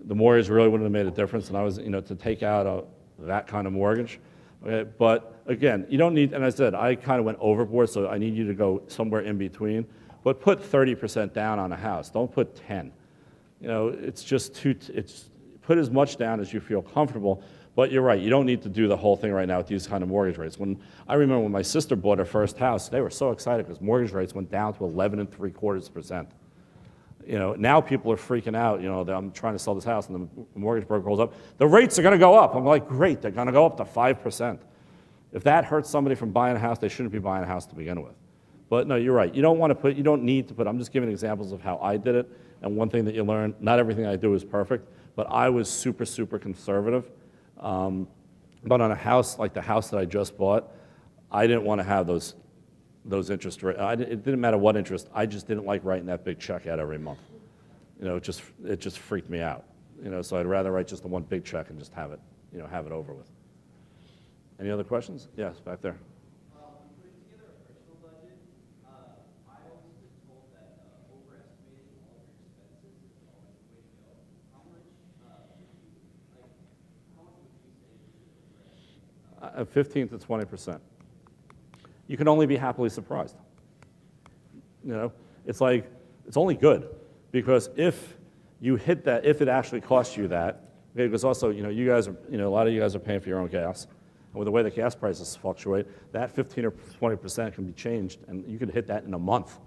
the mortgage really wouldn't have made a difference, and I was, to take out that kind of mortgage. Okay, but again, you don't need, and as I said, I kind of went overboard, so I need you to go somewhere in between. But put 30% down on a house. Don't put 10. You know, it's just put as much down as you feel comfortable. But you're right, you don't need to do the whole thing right now with these kind of mortgage rates. I remember when my sister bought her first house, they were so excited because mortgage rates went down to 11.75%. You know, now people are freaking out, you know, I'm trying to sell this house, and the mortgage broker rolls up, the rates are going to go up. I'm like, great, they're going to go up to 5%. If that hurts somebody from buying a house, they shouldn't be buying a house to begin with. But no, you're right. You don't need to put, I'm just giving examples of how I did it. And one thing that you learn, not everything I do is perfect, but I was super, super conservative. But on a house like the house that I just bought, I didn't want to have those interest rates. It didn't matter what interest. I just didn't like writing that big check out every month. You know, it just freaked me out. You know, so I'd rather write just the one big check and just have it, you know, have it over with. Any other questions? Yes, back there. Putting together a personal budget, I always been told that overestimating all of your expenses is always the way to go. How much would you say? 15 to 20%. You can only be happily surprised. You know, it's like, it's only good, because if you hit that, if it actually costs you that, okay, because also, you know, you guys are, you know, a lot of you guys are paying for your own gas, and with the way the gas prices fluctuate, that 15 or 20% can be changed, and you could hit that in a month.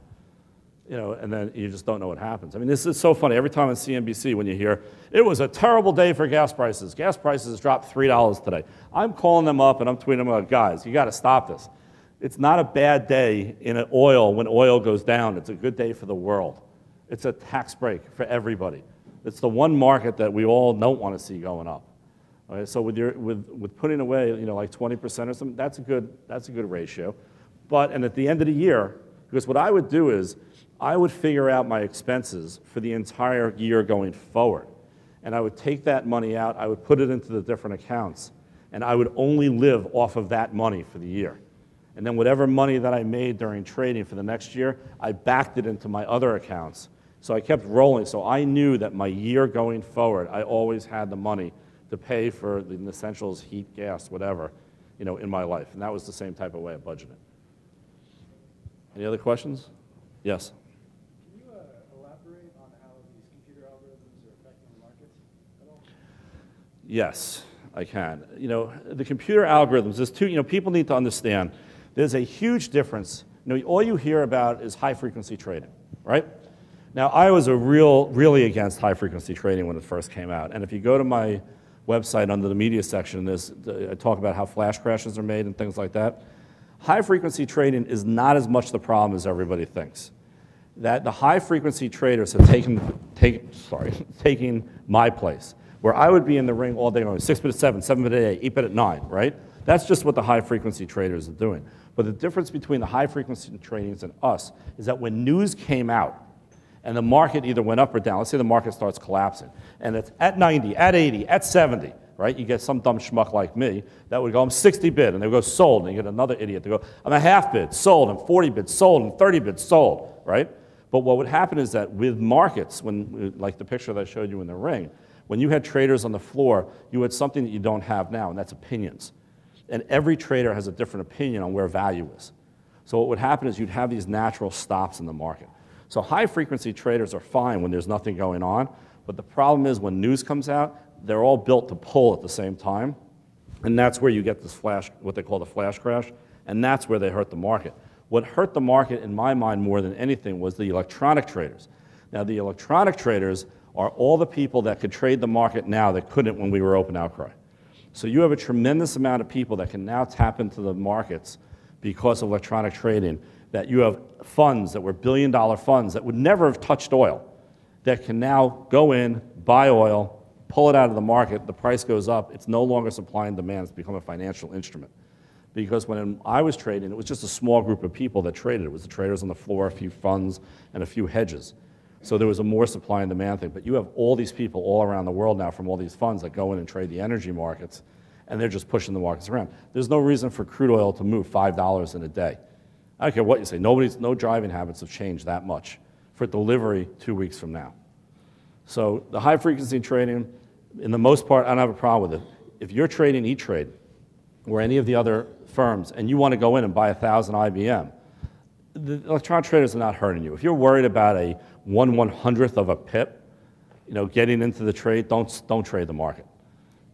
You know, and then you just don't know what happens. I mean, this is so funny. Every time on CNBC when you hear, it was a terrible day for gas prices. Gas prices dropped $3 today. I'm calling them up and I'm tweeting them out, guys, you got to stop this. It's not a bad day in oil when oil goes down. It's a good day for the world. It's a tax break for everybody. It's the one market that we all don't want to see going up. Okay, so with putting away, you know, like 20% or something, that's a good ratio. And at the end of the year, because what I would do is I would figure out my expenses for the entire year going forward. And I would take that money out, I would put it into the different accounts, and I would only live off of that money for the year. And then whatever money that I made during trading for the next year, I backed it into my other accounts. So I kept rolling. So I knew that my year going forward, I always had the money to pay for the essentials, heat, gas, whatever, you know, in my life. And that was the same type of way of budgeting. Any other questions? Yes. Can you elaborate on how these computer algorithms are affecting the markets at all? Yes, I can. You know, the computer algorithms, there's two, you know, people need to understand there's a huge difference. You know, all you hear about is high-frequency trading, right? Now, I was really against high-frequency trading when it first came out. And if you go to my website under the media section, I talk about how flash crashes are made and things like that. High-frequency trading is not as much the problem as everybody thinks. That the high-frequency traders have taken my place, where I would be in the ring all day long, 6 bit at 7, 7 bit at 8, 8 bit at 9, right? That's just what the high-frequency traders are doing. But the difference between the high-frequency traders and us is that when news came out and the market either went up or down, let's say the market starts collapsing, and it's at 90, at 80, at 70, right? You get some dumb schmuck like me that would go, I'm 60 bid, and they would go sold, and you get another idiot to go, I'm a half bid, sold, and 40 bid, sold, and 30 bid, sold, right? But what would happen is that with markets, like the picture that I showed you in the ring, when you had traders on the floor, you had something that you don't have now, and that's opinions. And every trader has a different opinion on where value is. So what would happen is you'd have these natural stops in the market. So high-frequency traders are fine when there's nothing going on, but the problem is when news comes out, they're all built to pull at the same time, and that's where you get this flash, what they call the flash crash, and that's where they hurt the market. What hurt the market, in my mind, more than anything was the electronic traders. Now, the electronic traders are all the people that could trade the market now that couldn't when we were open outcry. So you have a tremendous amount of people that can now tap into the markets because of electronic trading, that you have funds that were billion-dollar funds that would never have touched oil, that can now go in, buy oil, pull it out of the market, the price goes up, it's no longer supply and demand, it's become a financial instrument. Because when I was trading, it was just a small group of people that traded. It was the traders on the floor, a few funds, and a few hedges. So there was a more supply and demand thing. But you have all these people all around the world now from all these funds that go in and trade the energy markets, and they're just pushing the markets around. There's no reason for crude oil to move $5 in a day. I don't care what you say. No driving habits have changed that much for delivery 2 weeks from now. So the high-frequency trading, in the most part, I don't have a problem with it. If you're trading E-Trade, or any of the other firms, and you want to go in and buy 1,000 IBM, the electronic traders are not hurting you. If you're worried about a 1/100th of a pip, getting into the trade, don't trade the market.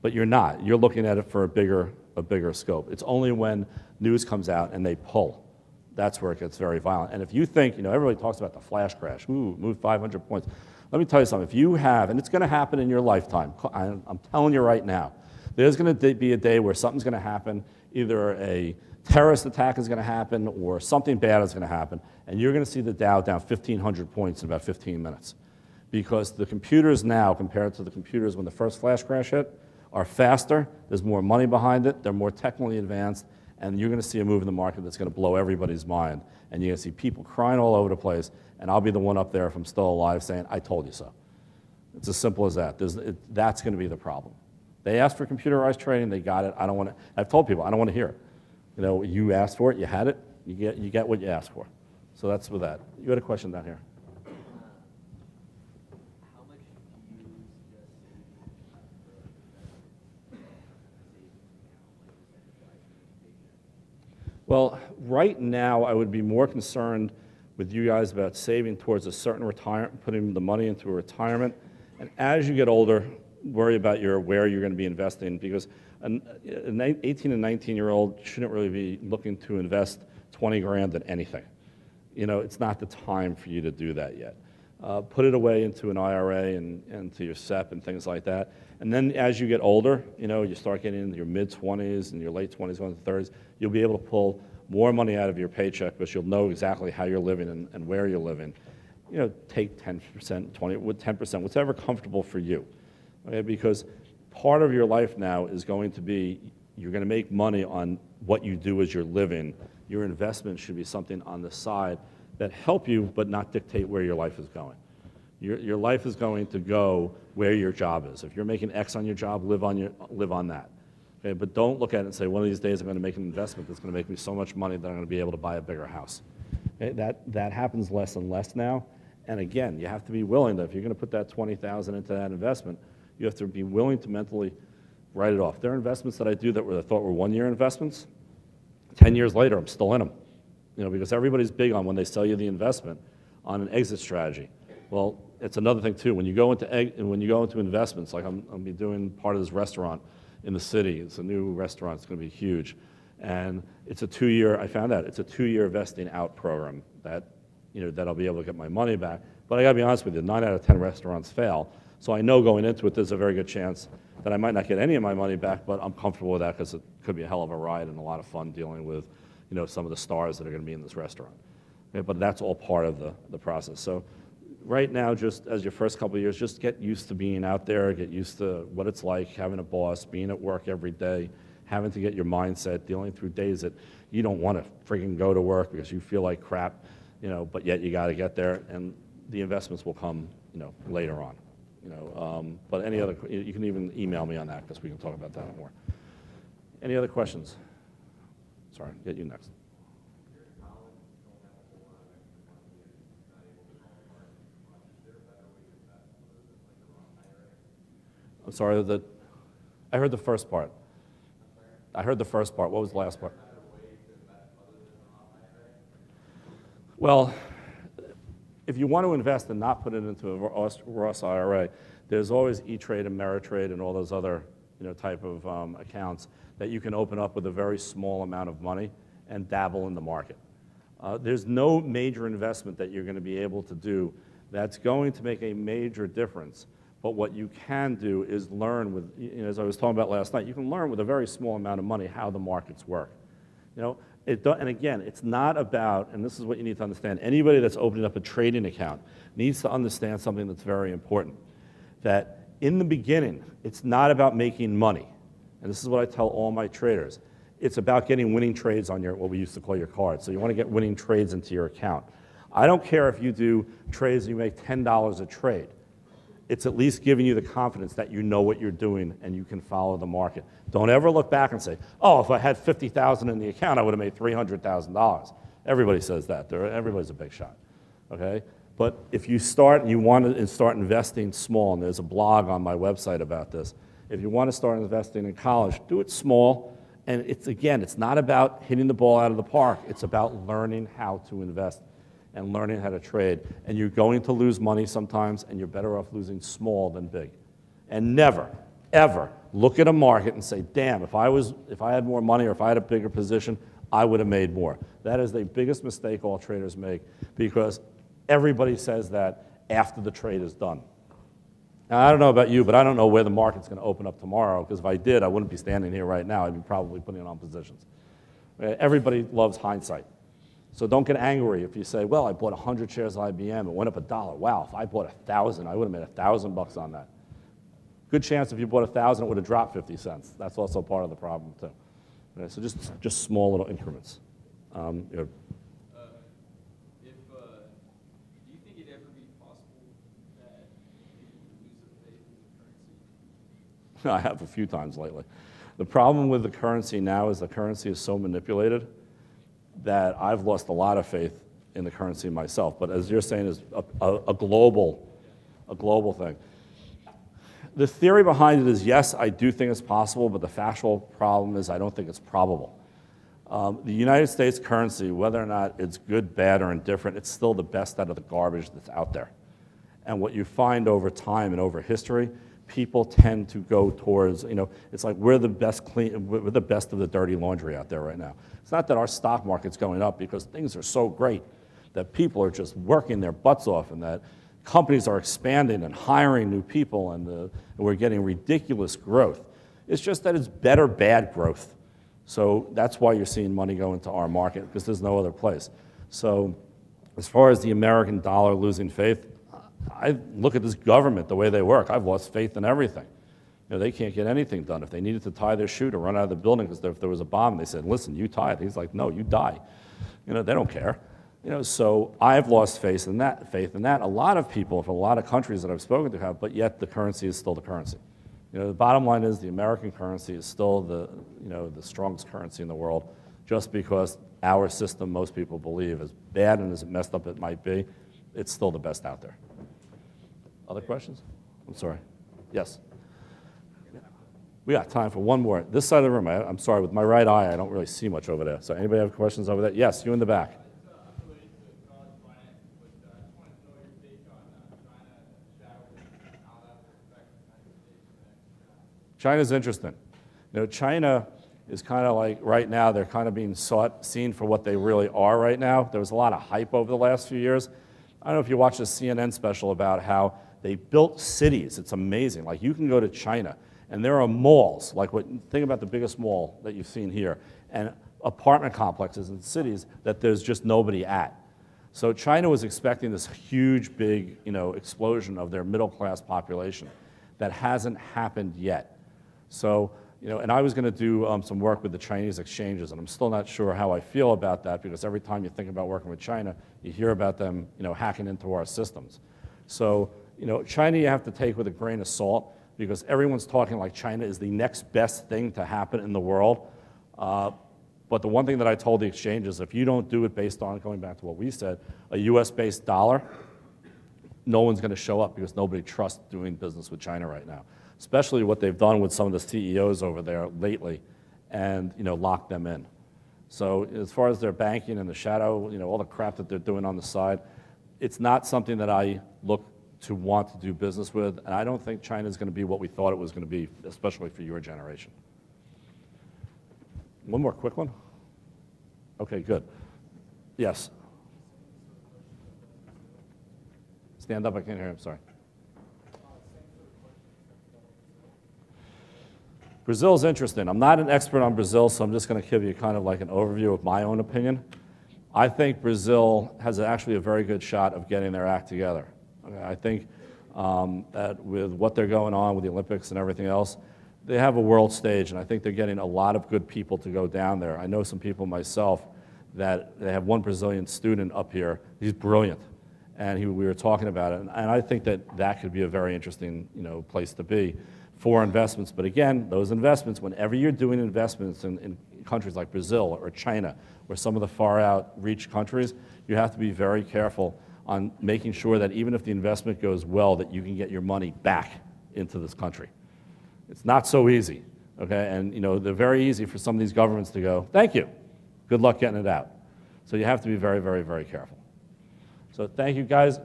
But you're not. You're looking at it for a bigger scope. It's only when news comes out and they pull. That's where it gets very violent. And if you think, everybody talks about the flash crash, moved 500 points. Let me tell you something. If you have, and it's going to happen in your lifetime, I'm telling you right now, there's going to be a day where something's going to happen, either a terrorist attack is going to happen or something bad is going to happen, and you're going to see the Dow down 1,500 points in about 15 minutes. Because the computers now, compared to the computers when the first flash crash hit, are faster, there's more money behind it, they're more technically advanced, and you're going to see a move in the market that's going to blow everybody's mind. And you're going to see people crying all over the place, and I'll be the one up there, if I'm still alive, saying, I told you so. It's as simple as that. That's going to be the problem. They asked for computerized trading, they got it. I don't want to, I've told people, I don't want to hear it. You asked for it, you had it, you get what you asked for. So that's with that. You had a question down here. How much do you suggest Well, right now, I would be more concerned with you guys about saving towards a certain retirement, putting the money into a retirement. And as you get older, worry about where you're going to be investing, because an 18 and 19-year-old shouldn't really be looking to invest 20 grand in anything. It's not the time for you to do that yet. Put it away into an IRA and to your SEP and things like that. And then as you get older, you start getting into your mid-20s and your late 20s, going to 30s, you'll be able to pull more money out of your paycheck because you'll know exactly how you're living and where you're living. Take 10%, 10%, whatever comfortable for you. Okay? Because part of your life now is going to be, you're going to make money on what you do as you're living. Your investment should be something on the side that help you but not dictate where your life is going. Your life is going to go where your job is. If you're making X on your job, live on that. Okay? But don't look at it and say, one of these days I'm going to make an investment that's going to make me so much money that I'm going to be able to buy a bigger house. Okay? That happens less and less now. And again, you have to be willing that if you're going to put that $20,000 into that investment, you have to be willing to mentally write it off. There are investments that I do that I thought were one-year investments. 10 years later, I'm still in them. Because everybody's big on when they sell you the investment on an exit strategy. Well, it's another thing too. When you go into investments, like I'm be doing part of this restaurant in the city. It's a new restaurant. It's going to be huge, and it's a 2-year. I found out it's a 2-year vesting out program that that I'll be able to get my money back. But I got to be honest with you, 9 out of 10 restaurants fail. So I know going into it, there's a very good chance that I might not get any of my money back, but I'm comfortable with that because it could be a hell of a ride and a lot of fun dealing with some of the stars that are going to be in this restaurant. Okay, but that's all part of the process. So right now, just as your first couple of years, just get used to being out there, get used to what it's like having a boss, being at work every day, having to get your mindset, dealing through days that you don't want to freaking go to work because you feel like crap, but yet you got to get there, and the investments will come, later on. But any other, you can even email me on that because we can talk about that more. Any other questions? Sorry, get you next. I'm sorry, I heard the first part. I heard the first part. What was the last part? Well, if you want to invest and not put it into a Roth IRA, there's always E-Trade and Ameritrade and all those other type of accounts that you can open up with a very small amount of money and dabble in the market. There's no major investment that you're going to be able to do that's going to make a major difference. But what you can do is learn with, as I was talking about last night, you can learn with a very small amount of money how the markets work. And again, it's not about, and this is what you need to understand, anybody that's opening up a trading account needs to understand something that's very important. That in the beginning, it's not about making money. And this is what I tell all my traders. It's about getting winning trades on what we used to call your card. So you want to get winning trades into your account. I don't care if you do trades and you make $10 a trade. It's at least giving you the confidence that you know what you're doing and you can follow the market. Don't ever look back and say, oh, if I had $50,000 in the account, I would have made $300,000. Everybody says that. Everybody's a big shot, okay? But if you start and you want to start investing small, and there's a blog on my website about this, if you want to start investing in college, do it small And it's, again, it's not about hitting the ball out of the park. It's about learning how to invest and learning how to trade. And you're going to lose money sometimes, and you're better off losing small than big. And never, ever look at a market and say, damn, if I had more money or if I had a bigger position, I would have made more. That is the biggest mistake all traders make, because everybody says that after the trade is done. Now, I don't know about you, but I don't know where the market's going to open up tomorrow, because if I did, I wouldn't be standing here right now. I'd be probably putting on positions. Everybody loves hindsight. So don't get angry if you say, well, I bought 100 shares of IBM, it went up $1. Wow, if I bought 1,000, I would have made $1,000 on that. Good chance if you bought 1,000, it would have dropped 50 cents. That's also part of the problem, too. Okay, so just small little increments. Do you think it'd ever be possible that people would lose their faith in the currency? I have a few times lately. The problem with the currency now is the currency is so manipulated that I've lost a lot of faith in the currency myself. But as you're saying, is a global thing. The theory behind it is, yes, I do think it's possible, but the factual problem is I don't think it's probable. The United States currency, whether or not it's good, bad, or indifferent, it's still the best out of the garbage that's out there. And what you find over time and over history, people tend to go towards, it's like we're the best of the dirty laundry out there right now. It's not that our stock market's going up because things are so great that people are just working their butts off and that companies are expanding and hiring new people and we're getting ridiculous growth. It's just that it's better bad growth. So that's why you're seeing money go into our market, because there's no other place. So as far as the American dollar losing faith, I look at this government, the way they work. I've lost faith in everything. They can't get anything done. If they needed to tie their shoe to run out of the building because if there was a bomb, they said, listen, you tie it. He's like, no, you die. They don't care. So I've lost faith in that. A lot of people from a lot of countries that I've spoken to have, but yet the currency is still the currency. The bottom line is the American currency is still the strongest currency in the world, just because our system, most people believe, as bad and as messed up it might be, it's still the best out there. Other questions? I'm sorry. Yes. We got time for one more. This side of the room, I'm sorry, with my right eye, I don't really see much over there. So anybody have questions over there? Yes, you in the back. China's interesting. China is kind of like, right now, they're kind of being seen for what they really are right now. There was a lot of hype over the last few years. I don't know if you watched the CNN special about how they built cities. It's amazing. Like, you can go to China, and there are malls, think about the biggest mall that you've seen here, and apartment complexes in cities that there's just nobody at. So China was expecting this huge, big, explosion of their middle-class population that hasn't happened yet. So, and I was going to do some work with the Chinese exchanges, and I'm still not sure how I feel about that, because every time you think about working with China, you hear about them, hacking into our systems. So, China you have to take with a grain of salt, because everyone's talking like China is the next best thing to happen in the world. But the one thing that I told the exchanges, if you don't do it based on, going back to what we said, a US-based dollar, no one's going to show up, because nobody trusts doing business with China right now, especially what they've done with some of the CEOs over there lately and, locked them in. So as far as their banking and the shadow, all the crap that they're doing on the side, it's not something that I look to want to do business with, and I don't think China is going to be what we thought it was going to be, especially for your generation. One more quick one? Okay, good. Yes. Stand up, I can't hear him, sorry. Brazil's interesting. I'm not an expert on Brazil, so I'm just going to give you kind of like an overview of my own opinion. I think Brazil has actually a very good shot of getting their act together. Okay, I think that with what they're going on with the Olympics and everything else, they have a world stage, and I think they're getting a lot of good people to go down there. I know some people myself that they have one Brazilian student up here. He's brilliant, and we were talking about it, and I think that could be a very interesting place to be for investments. But again, those investments, whenever you're doing investments in countries like Brazil or China or some of the far out reach countries, you have to be very careful on making sure that even if the investment goes well, that you can get your money back into this country. It's not so easy, okay? And they're very easy for some of these governments to go, thank you, good luck getting it out. So you have to be very, very, very careful. So thank you, guys.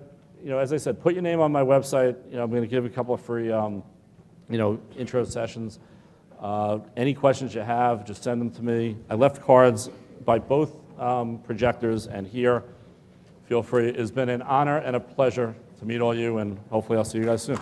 As I said, put your name on my website. I'm going to give you a couple of free, intro sessions. Any questions you have, just send them to me. I left cards by both projectors and here. Feel free. It's been an honor and a pleasure to meet all you, and hopefully I'll see you guys soon.